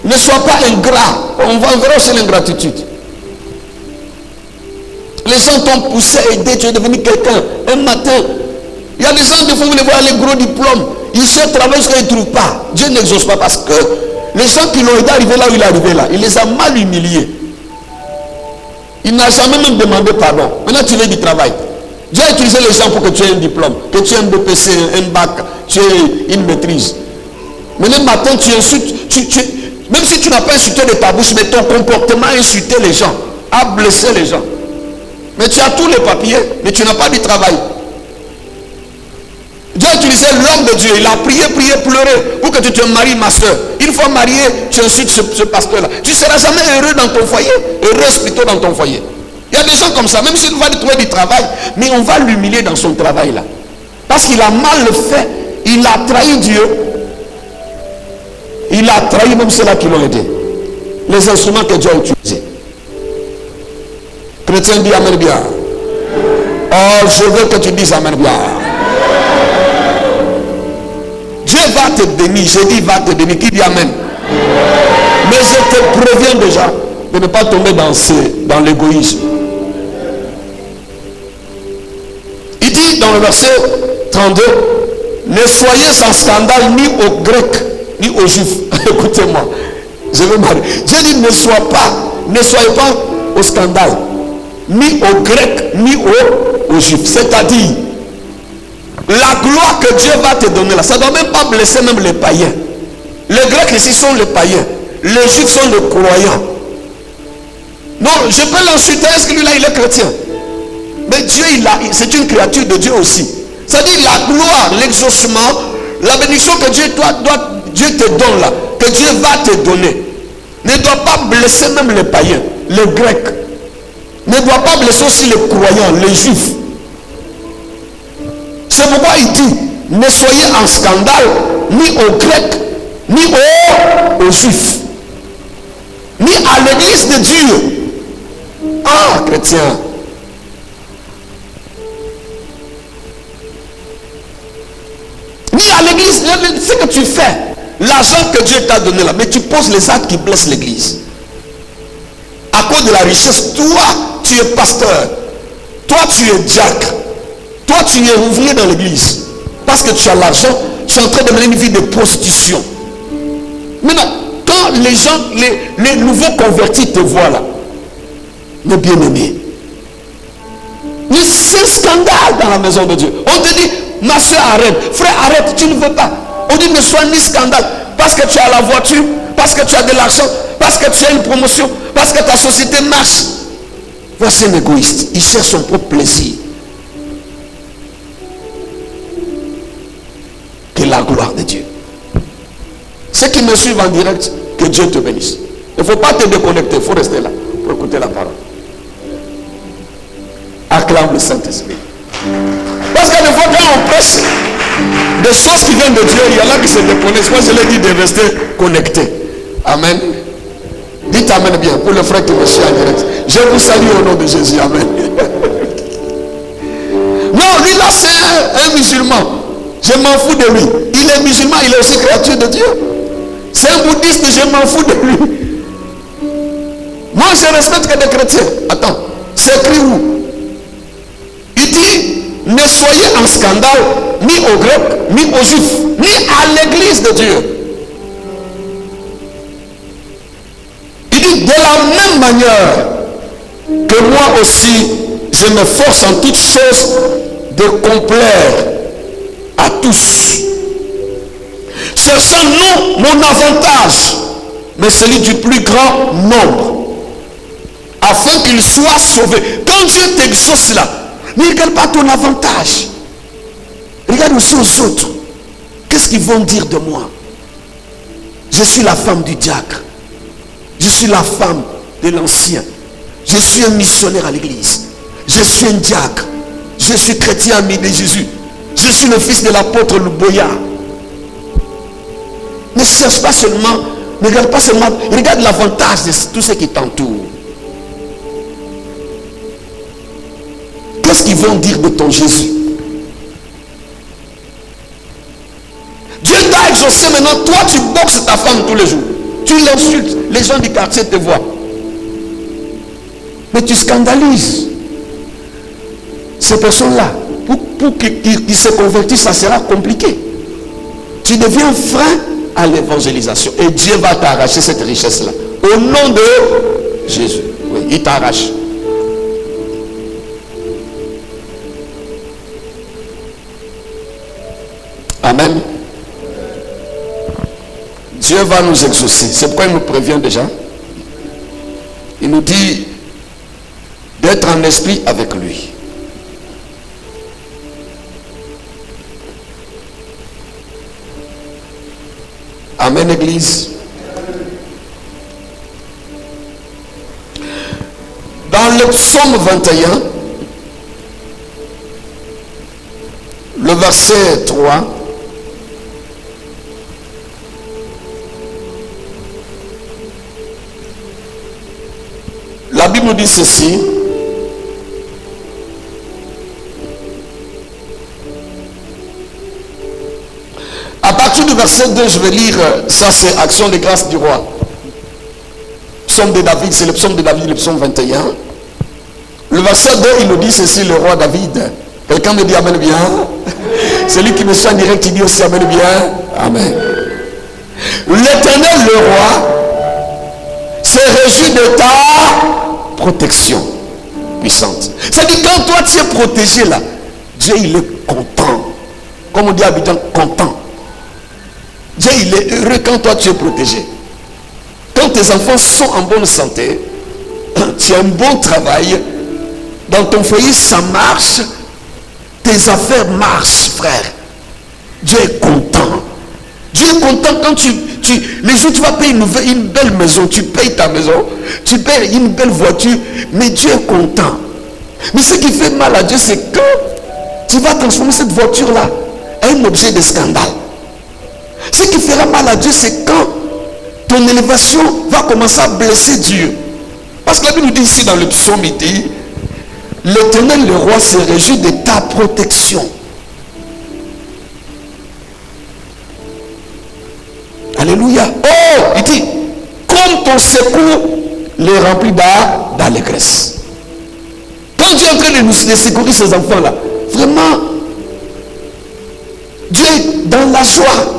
ne sois pas ingrat. On verra aussi l'ingratitude. Les gens t'ont poussé à aider, tu es devenu quelqu'un. Un matin, il y a des gens, des fois, vous les voyez, les gros diplômes, ils cherchent travail, ils ne trouvent pas. Dieu n'exauce pas parce que les gens qui l'ont aidé à arriver là où il est arrivé là, il les a mal humiliés. Il n'a jamais même demandé pardon. Maintenant, tu veux du travail. Dieu a utilisé les gens pour que tu aies un diplôme, que tu aies un BPC, un bac, tu aies une maîtrise. Maintenant, matin, tu insultes, même si tu n'as pas insulté de ta bouche, mais ton comportement a insulté les gens, a blessé les gens. Mais tu as tous les papiers, mais tu n'as pas du travail. Dieu a utilisé l'homme de Dieu, il a prié, pleuré pour que tu te maries, ma soeur. Une fois marié, tu insultes ce pasteur-là. Tu ne seras jamais heureux dans ton foyer, heureuse plutôt dans ton foyer. Il y a des gens comme ça, même s'il va trouver du travail, mais on va l'humilier dans son travail là. Parce qu'il a mal fait, il a trahi Dieu. Il a trahi même ceux-là qui l'ont aidé. Les instruments que Dieu a utilisés. Chrétien, dis amen bien. Oh, je veux que tu dises amen bien. Dieu va te bénir. J'ai dit va te bénir. Qui dit amen? Mais je te préviens déjà de ne pas tomber dans l'égoïsme. Il dit dans le verset 32, ne soyez sans scandale ni aux Grecs ni aux Juifs. Écoutez-moi, je vais m'arrêter. Dieu dit ne soyez pas au scandale, ni aux Grecs ni aux Juifs. C'est-à-dire, la gloire que Dieu va te donner là, ça ne doit même pas blesser même les païens. Les Grecs ici sont les païens, les Juifs sont les croyants. Non, je peux l'insulter, est-ce que lui là il est chrétien? Mais Dieu, c'est une créature de Dieu aussi. C'est-à-dire la gloire, l'exaucement, la bénédiction que Dieu te donne là, que Dieu va te donner, ne doit pas blesser même les païens, les Grecs. Ne doit pas blesser aussi les croyants, les Juifs. C'est pourquoi il dit, ne soyez en scandale ni aux Grecs, ni aux Juifs, ni à l'église de Dieu. Ah, chrétien. Ni à l'église, ce que tu fais, l'argent que Dieu t'a donné là, mais tu poses les actes qui blessent l'église. À cause de la richesse, toi, tu es pasteur. Toi, tu es diacre. Toi, tu es ouvrier dans l'église. Parce que tu as l'argent, tu es en train de mener une vie de prostitution. Maintenant, quand les gens, les nouveaux convertis te voient là, mes bien-aimés, mais c'est un scandale dans la maison de Dieu. On te dit, ma soeur arrête, frère arrête, tu ne veux pas. On dit ne sois ni scandale, parce que tu as la voiture, parce que tu as de l'argent, parce que tu as une promotion, parce que ta société marche. Voici un égoïste. Il cherche son propre plaisir. Que la gloire de Dieu. Ceux qui me suivent en direct, que Dieu te bénisse. Il ne faut pas te déconnecter, il faut rester là pour écouter la parole. Acclame le Saint-Esprit. Parce que des fois, quand on prêche des choses qui viennent de Dieu, il y en a qui se déconnectent. Moi, je l'ai dit de rester connecté. Amen. Dites Amen bien pour le frère qui me suit en direct. Je vous salue au nom de Jésus. Amen. Non, lui là, c'est un musulman. Je m'en fous de lui. Il est musulman, il est aussi créature de Dieu. C'est un bouddhiste, je m'en fous de lui. Moi, je respecte que des chrétiens. Attends, c'est écrit où? Il dit, ne soyez en scandale, ni aux Grecs, ni aux Juifs, ni à l'église de Dieu. Il dit, de la même manière que moi aussi, je me force en toutes choses de complaire à tous, cherchant non mon avantage, mais celui du plus grand nombre, afin qu'il soit sauvé. Quand Dieu t'exauce là, ne regarde pas ton avantage, regarde aussi aux autres. Qu'est-ce qu'ils vont dire de moi? Je suis la femme du diacre, je suis la femme de l'ancien, je suis un missionnaire à l'église, je suis un diacre, je suis chrétien ami de Jésus, je suis le fils de l'apôtre Luboya. Ne cherche pas seulement, ne regarde pas seulement, regarde l'avantage de tous ceux qui t'entourent. Qu'est-ce qu'ils vont dire de ton Jésus? Dieu t'a exaucé, maintenant toi tu boxes ta femme tous les jours. Tu l'insultes, les gens du quartier te voient. Mais tu scandalises ces personnes-là. Pour qu'ils se convertissent, ça sera compliqué. Tu deviens frein à l'évangélisation. Et Dieu va t'arracher cette richesse-là. Au nom de Jésus. Oui, il t'arrache. Amen. Dieu va nous exaucer. C'est pourquoi il nous prévient déjà. Il nous dit d'être en esprit avec lui. Amen, Église. Dans le psaume 21, le verset 3, la Bible nous dit ceci. À partir du verset 2, je vais lire, ça c'est Action de grâce du roi. Psaume de David, c'est le psaume de David, le psaume 21. Le verset 2, il nous dit ceci, le roi David. Quelqu'un me dit Amen bien. Celui qui me suit en direct, il dit aussi Amen bien. Amen. L'Éternel, le roi, se réjouit de ta protection puissante. C'est-à-dire quand toi tu es protégé là, Dieu il est content. Comme on dit à Abidjan, content. Dieu il est heureux quand toi tu es protégé. Quand tes enfants sont en bonne santé, tu as un bon travail, dans ton foyer ça marche, tes affaires marchent, frère. Dieu est content. Dieu est content quand les jours tu vas payer une belle maison, tu payes ta maison, tu payes une belle voiture, mais Dieu est content. Mais ce qui fait mal à Dieu, c'est quand tu vas transformer cette voiture-là en un objet de scandale. Ce qui fera mal à Dieu, c'est quand ton élévation va commencer à blesser Dieu. Parce que la Bible nous dit ici dans le psaume, il dit, l'Éternel, le roi, se réjouit de ta protection. Alléluia. Oh, il dit, comme ton secours les remplit d'allégresse. Quand Dieu est en train de nous secourir ces enfants-là, vraiment, Dieu est dans la joie.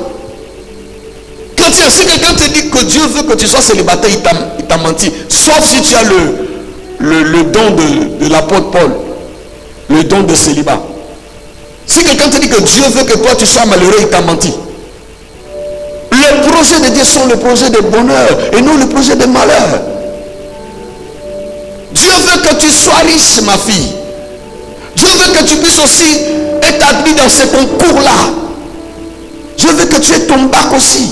Quand si quelqu'un te dit que Dieu veut que tu sois célibataire, il t'a menti. Sauf si tu as le don de l'apôtre Paul, le don de célibat. Si quelqu'un te dit que Dieu veut que toi tu sois malheureux, il t'a menti. Le Les projets de Dieu sont les projets de bonheur et non les projets de malheur. Dieu veut que tu sois riche, ma fille. Dieu veut que tu puisses aussi être admis dans ce concours-là. Dieu veut que tu aies ton bac aussi.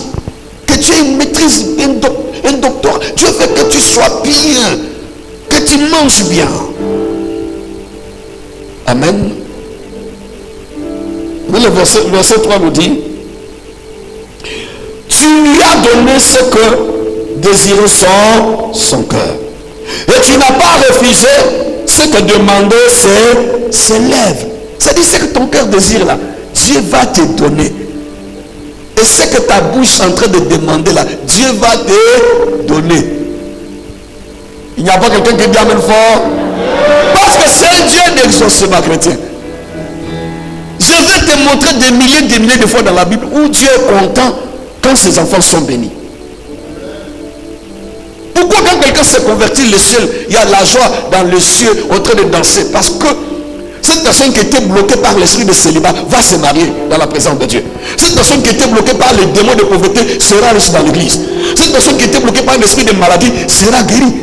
Que tu aies une maîtrise, un doctorat. Dieu veut que tu sois bien. Que tu manges bien. Amen. Mais le verset 3 nous dit, tu lui as donné ce que désirait son cœur. Et tu n'as pas refusé ce que demandait ses lèvres. C'est-à-dire ce que ton cœur désire là, Dieu va te donner. Et ce que ta bouche est en train de demander là, Dieu va te donner. Il n'y a pas quelqu'un qui dit amen fort. Parce que c'est un Dieu d'exaucement chrétien. Je vais te montrer des milliers de fois dans la Bible où Dieu est content quand ses enfants sont bénis. Pourquoi quand quelqu'un se convertit, le ciel, il y a la joie dans les cieux en train de danser? Parce que cette personne qui était bloquée par l'esprit de célibat va se marier dans la présence de Dieu. Cette personne qui était bloquée par les démons de pauvreté sera riche dans l'église. Cette personne qui était bloquée par l'esprit de maladie sera guérie.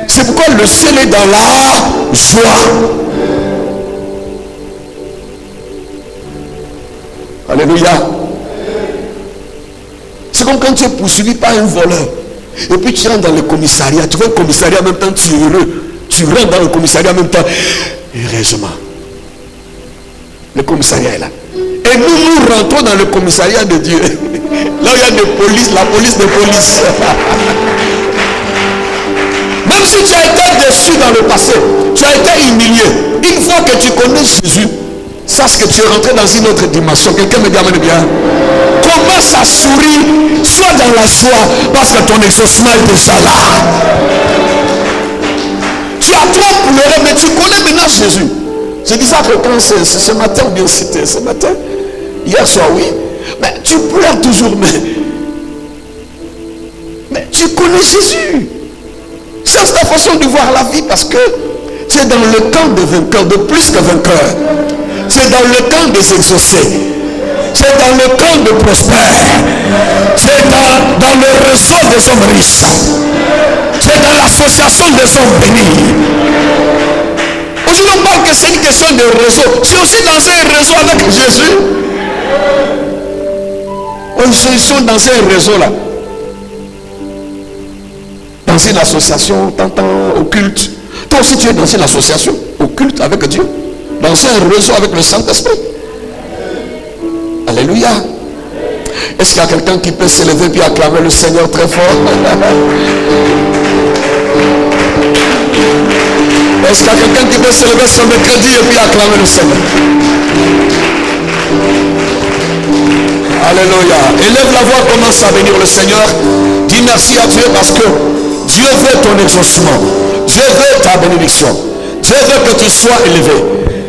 C'est pourquoi le ciel est dans la joie. Alléluia. C'est comme quand tu es poursuivi par un voleur. Et puis tu rentres dans le commissariat. Tu vois le commissariat en même temps, tu es heureux. Tu rentres dans le commissariat en même temps. Heureusement. Le commissariat est là. Et nous rentrons dans le commissariat de Dieu. Là où il y a de police, la police de police. Même si tu as été déçu dans le passé, tu as été humilié. Une fois que tu connais Jésus, sache que tu es rentré dans une autre dimension. Quelqu'un me dit amen bien. Commence à sourire, sois dans la joie, parce que ton exaucement est déjà là. Tu as trop pleuré, mais tu connais maintenant Jésus. Je dis ça que quand c'est ce matin, ou bien c'était ce matin, hier soir, oui. Mais tu pleures toujours, mais tu connais Jésus. Change ta façon de voir la vie, parce que tu es dans le camp des vainqueurs, de plus que vainqueurs. Tu es dans le camp des exaucés. Tu es dans le camp de prospères. Tu es dans le réseau des hommes riches. Tu es dans l'association des hommes bénis. Aujourd'hui on parle que c'est une question de réseau. Tu es aussi dans un réseau avec Jésus. Ils sont dans un réseau là. Dans une association, t'entends au culte. Toi aussi tu es dans une association, au culte avec Dieu. Dans un réseau avec le Saint-Esprit. Alléluia. Est-ce qu'il y a quelqu'un qui peut se lever puis acclamer le Seigneur très fort? Est-ce qu'il y a quelqu'un qui peut se lever ce mercredi et puis acclamer le Seigneur? Alléluia. Élève la voix, commence à bénir le Seigneur. Dis merci à Dieu parce que Dieu veut ton exaucement. Dieu veut ta bénédiction. Dieu veut que tu sois élevé.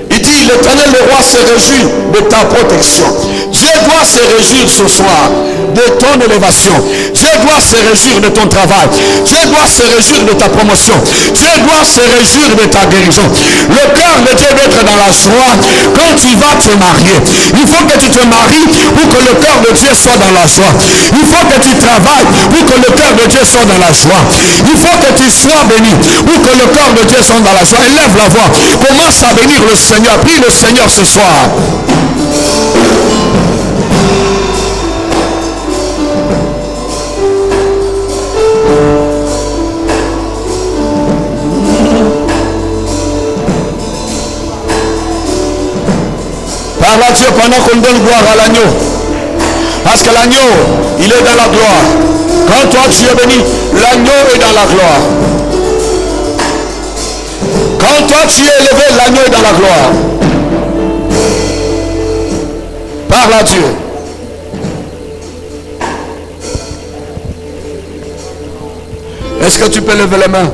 Il dit, l'Éternel, le roi se réjouit de ta protection. Dieu doit se réjouir ce soir de ton élévation. Dieu doit se réjouir de ton travail. Dieu doit se réjouir de ta promotion. Dieu doit se réjouir de ta guérison. Le cœur de Dieu doit être dans la joie quand tu vas te marier. Il faut que tu te maries pour que le cœur de Dieu soit dans la joie. Il faut que tu travailles pour que le cœur de Dieu soit dans la joie. Il faut que tu sois béni pour que le cœur de Dieu soit dans la joie. Élève la voix. Commence à bénir le Seigneur. Prie le Seigneur ce soir. Parle à Dieu pendant qu'on donne gloire à l'agneau. Parce que l'agneau, il est dans la gloire. Quand toi tu es béni, l'agneau est dans la gloire. Quand toi tu es élevé, l'agneau est dans la gloire. Parle à Dieu. Est-ce que tu peux lever les mains?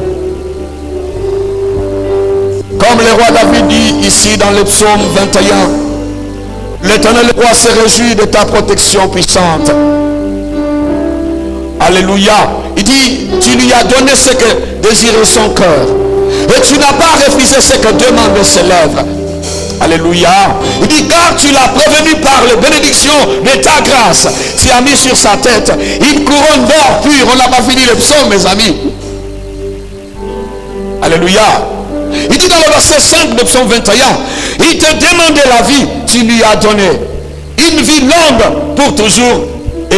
Comme le roi David dit ici dans le psaume 21, l'Éternel roi se réjouit de ta protection puissante. Alléluia. Il dit, tu lui as donné ce que désirait son cœur. Et tu n'as pas refusé ce que demandent ses lèvres. Alléluia. Il dit, car tu l'as prévenu par les bénédictions de ta grâce. Tu as mis sur sa tête une couronne d'or pur. On n'a pas fini le psaume, mes amis. Alléluia. Il dit dans le verset 5 de psaume 21, il te demandait la vie, tu lui as donné. Une vie longue pour toujours et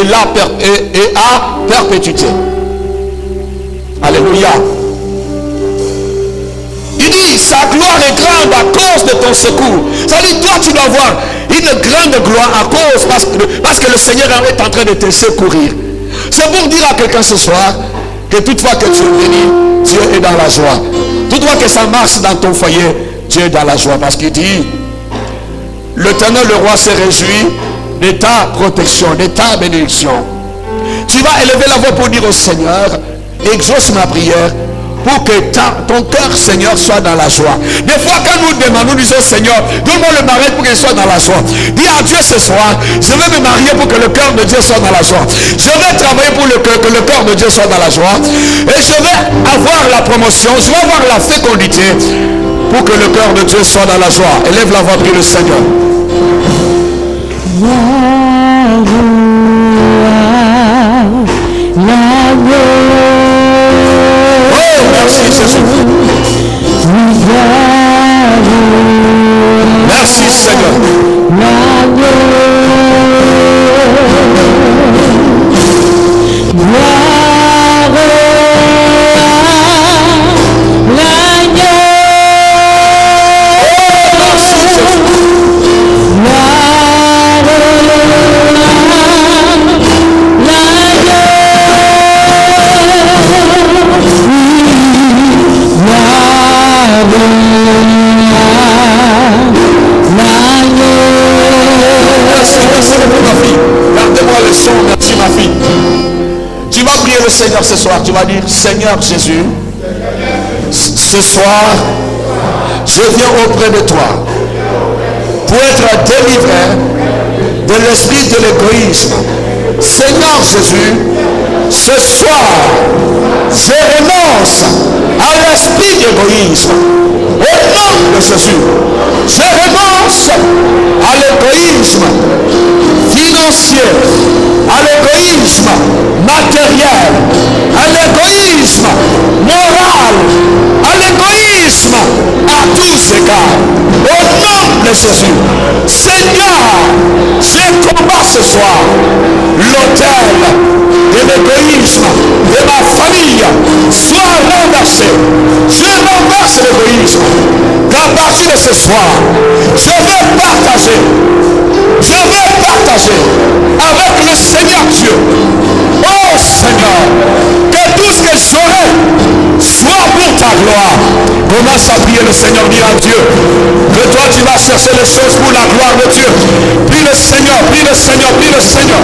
à perpétuité. Alléluia. Il dit, sa gloire est grande à cause de ton secours. Ça dit, toi tu dois avoir une grande gloire à cause parce que le Seigneur est en train de te secourir. C'est pour dire à quelqu'un ce soir que toutefois que tu es béni, Dieu est dans la joie. Toutefois que ça marche dans ton foyer, Dieu est dans la joie. Parce qu'il dit, l'Éternel, le roi, se réjouit de ta protection, de ta bénédiction. Tu vas élever la voix pour dire au Seigneur, exauce ma prière pour que ton cœur, Seigneur, soit dans la joie. Des fois, quand nous demandons, nous disons, Seigneur, donne-moi le mariage pour qu'il soit dans la joie. Dis à Dieu ce soir, je vais me marier pour que le cœur de Dieu soit dans la joie. Je vais travailler pour que le cœur de Dieu soit dans la joie. Et je vais avoir la promotion, je vais avoir la fécondité pour que le cœur de Dieu soit dans la joie. Élève la voix, prie le Seigneur. Merci Jésus. Merci Seigneur. Gardez-moi le son, merci ma fille. Tu vas prier le Seigneur ce soir. Tu vas dire, Seigneur Jésus, ce soir, je viens auprès de toi pour être délivré de l'esprit de l'égoïsme. Seigneur Jésus, ce soir, je renonce à l'esprit d'égoïsme. Au nom de Jésus, je renonce à l'égoïsme financier, à l'égoïsme matériel, à l'égoïsme moral, à l'égoïsme à tous égards. Au nom de Jésus, Seigneur, je combats ce soir l'autel de l'égoïsme de ma famille soit renversé. Je renverse l'égoïsme. Qu'à partir de ce soir, je vais partager avec le Seigneur Dieu. Oh Seigneur, que tout ce que j'aurai soit pour ta gloire. Commence à prier le Seigneur, dire à Dieu que toi tu vas chercher les choses pour la gloire de Dieu. Prie le Seigneur, prie le Seigneur, prie le Seigneur.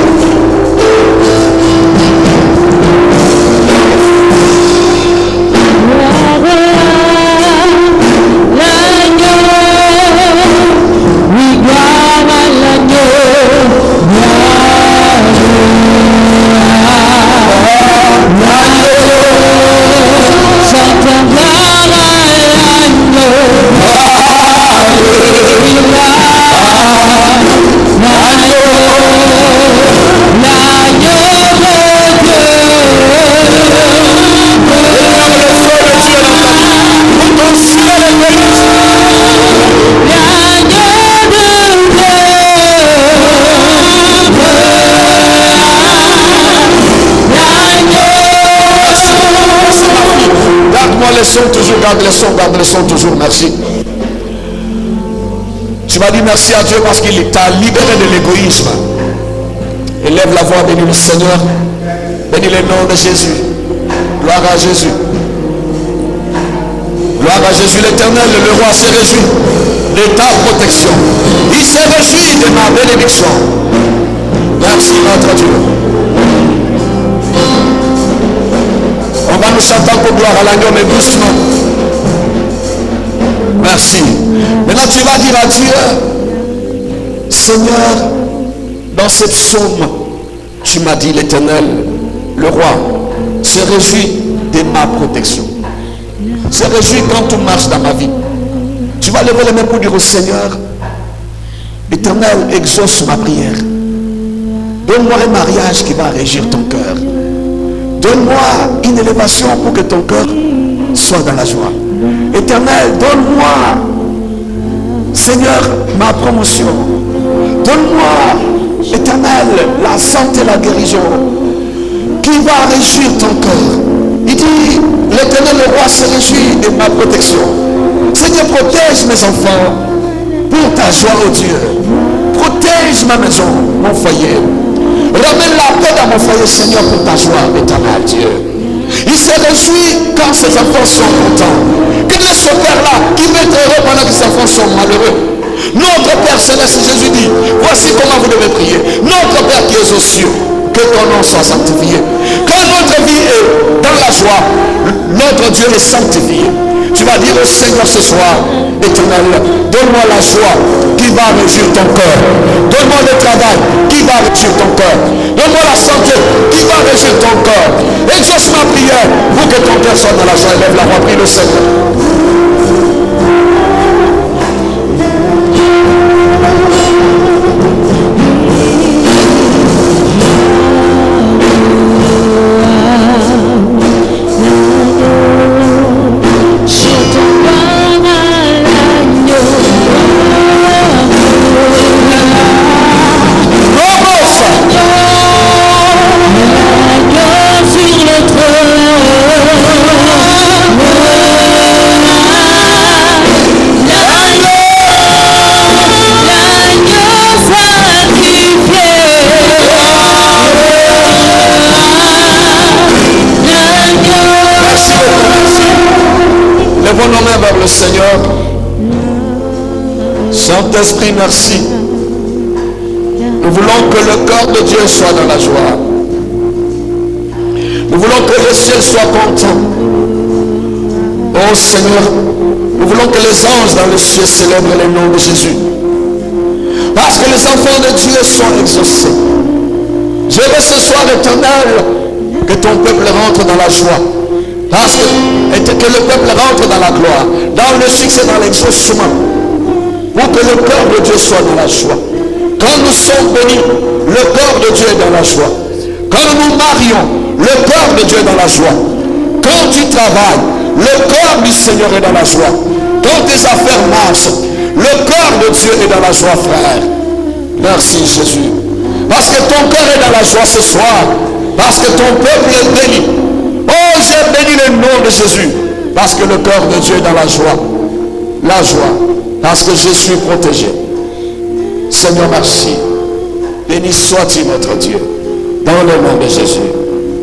Garde le son toujours, merci. Tu vas dire merci à Dieu parce qu'il t'a libéré de l'égoïsme. Élève la voix, bénis le Seigneur, bénis le nom de Jésus. Gloire à Jésus. Gloire à Jésus l'Éternel, le roi se réjouit de ta protection. Il se réjouit de ma bénédiction. Merci notre Dieu. On va nous chanter pour gloire à l'agneau, mais doucement. Merci. Maintenant tu vas dire à Dieu, Seigneur, dans cette psaume, tu m'as dit l'Éternel, le roi, se réjouit de ma protection. Se réjouit quand tout marche dans ma vie. Tu vas lever les mains pour dire au Seigneur, Éternel, exauce ma prière. Donne-moi un mariage qui va régir ton cœur. Donne-moi une élévation pour que ton cœur soit dans la joie. Éternel, donne-moi, Seigneur, ma promotion. Donne-moi, Éternel, la santé, la guérison qui va régir ton cœur. Il dit, l'Éternel, le roi se réjouit de ma protection. Seigneur, protège mes enfants pour ta joie, oh Dieu. Protège ma maison, mon foyer. Ramène la paix dans mon foyer, Seigneur, pour ta joie, éternel Dieu. Il se réjouit quand ses enfants sont contents. Quel est ce Père-là qui veut être heureux pendant que ses enfants sont malheureux? Notre Père Céleste, Jésus dit, voici comment vous devez prier. Notre Père qui est aux cieux, que ton nom soit sanctifié. Quand notre vie est dans la joie, notre Dieu est sanctifié. Tu vas dire au Seigneur ce soir, éternel, donne-moi la joie qui va régir ton cœur. Donne-moi le travail qui va régir ton cœur. Donne-moi la santé qui va régir ton cœur. Exauce ma prière pour que ton cœur soit dans la joie. Lève la voix, prie le Seigneur. Le Seigneur. Saint-Esprit, merci. Nous voulons que le corps de Dieu soit dans la joie. Nous voulons que le ciel soit content. Oh Seigneur, nous voulons que les anges dans le ciel célèbrent le nom de Jésus. Parce que les enfants de Dieu sont exaucés. Je veux ce soir, éternel, que ton peuple rentre dans la joie. Parce que le peuple rentre dans la gloire, dans le succès, dans l'exaucement. Pour que le corps de Dieu soit dans la joie. Quand nous sommes bénis, le corps de Dieu est dans la joie. Quand nous marions, le corps de Dieu est dans la joie. Quand tu travailles, le corps du Seigneur est dans la joie. Quand tes affaires marchent, le corps de Dieu est dans la joie, frère. Merci Jésus. Parce que ton cœur est dans la joie ce soir. Parce que ton peuple est béni. Oh, j'ai béni le nom de Jésus. Parce que le corps de Dieu est dans la joie. La joie. Parce que je suis protégé. Seigneur, merci. Béni sois-tu notre Dieu. Dans le nom de Jésus,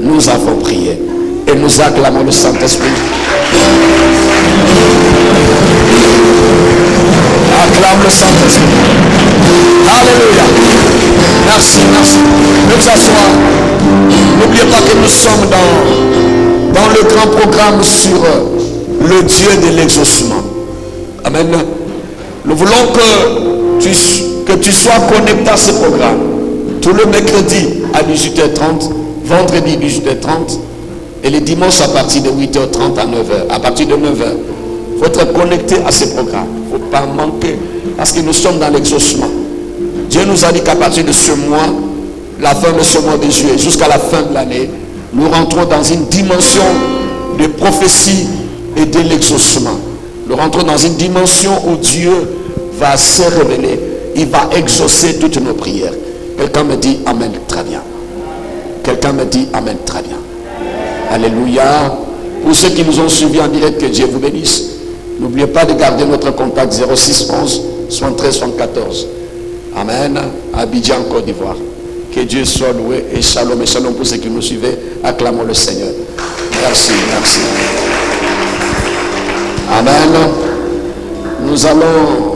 nous avons prié. Et nous acclamons le Saint-Esprit. Acclame le Saint-Esprit. Alléluia. Merci, merci. Nous asseoir. N'oubliez pas que nous sommes dans le grand programme sur le Dieu de l'exaucement. Amen. Nous voulons que tu sois connecté à ce programme. Tout le mercredi à 18h30, vendredi 18h30 et les dimanches à partir de 8h30 à 9h. À partir de 9h, il faut être connecté à ce programme. Il ne faut pas manquer parce que nous sommes dans l'exaucement. Dieu nous a dit qu'à partir de ce mois, la fin de ce mois de juillet, jusqu'à la fin de l'année, nous rentrons dans une dimension de prophétie et de l'exaucement. Nous rentrons dans une dimension où Dieu va se révéler. Il va exaucer toutes nos prières. Quelqu'un me dit Amen, très bien. Quelqu'un me dit Amen, très bien. Alléluia. Pour ceux qui nous ont suivis en direct, que Dieu vous bénisse. N'oubliez pas de garder notre contact 06 11 73 74. Amen. Abidjan, Côte d'Ivoire. Que Dieu soit loué et shalom pour ceux qui nous suivaient. Acclamons le Seigneur. Merci, merci. Amen. Nous allons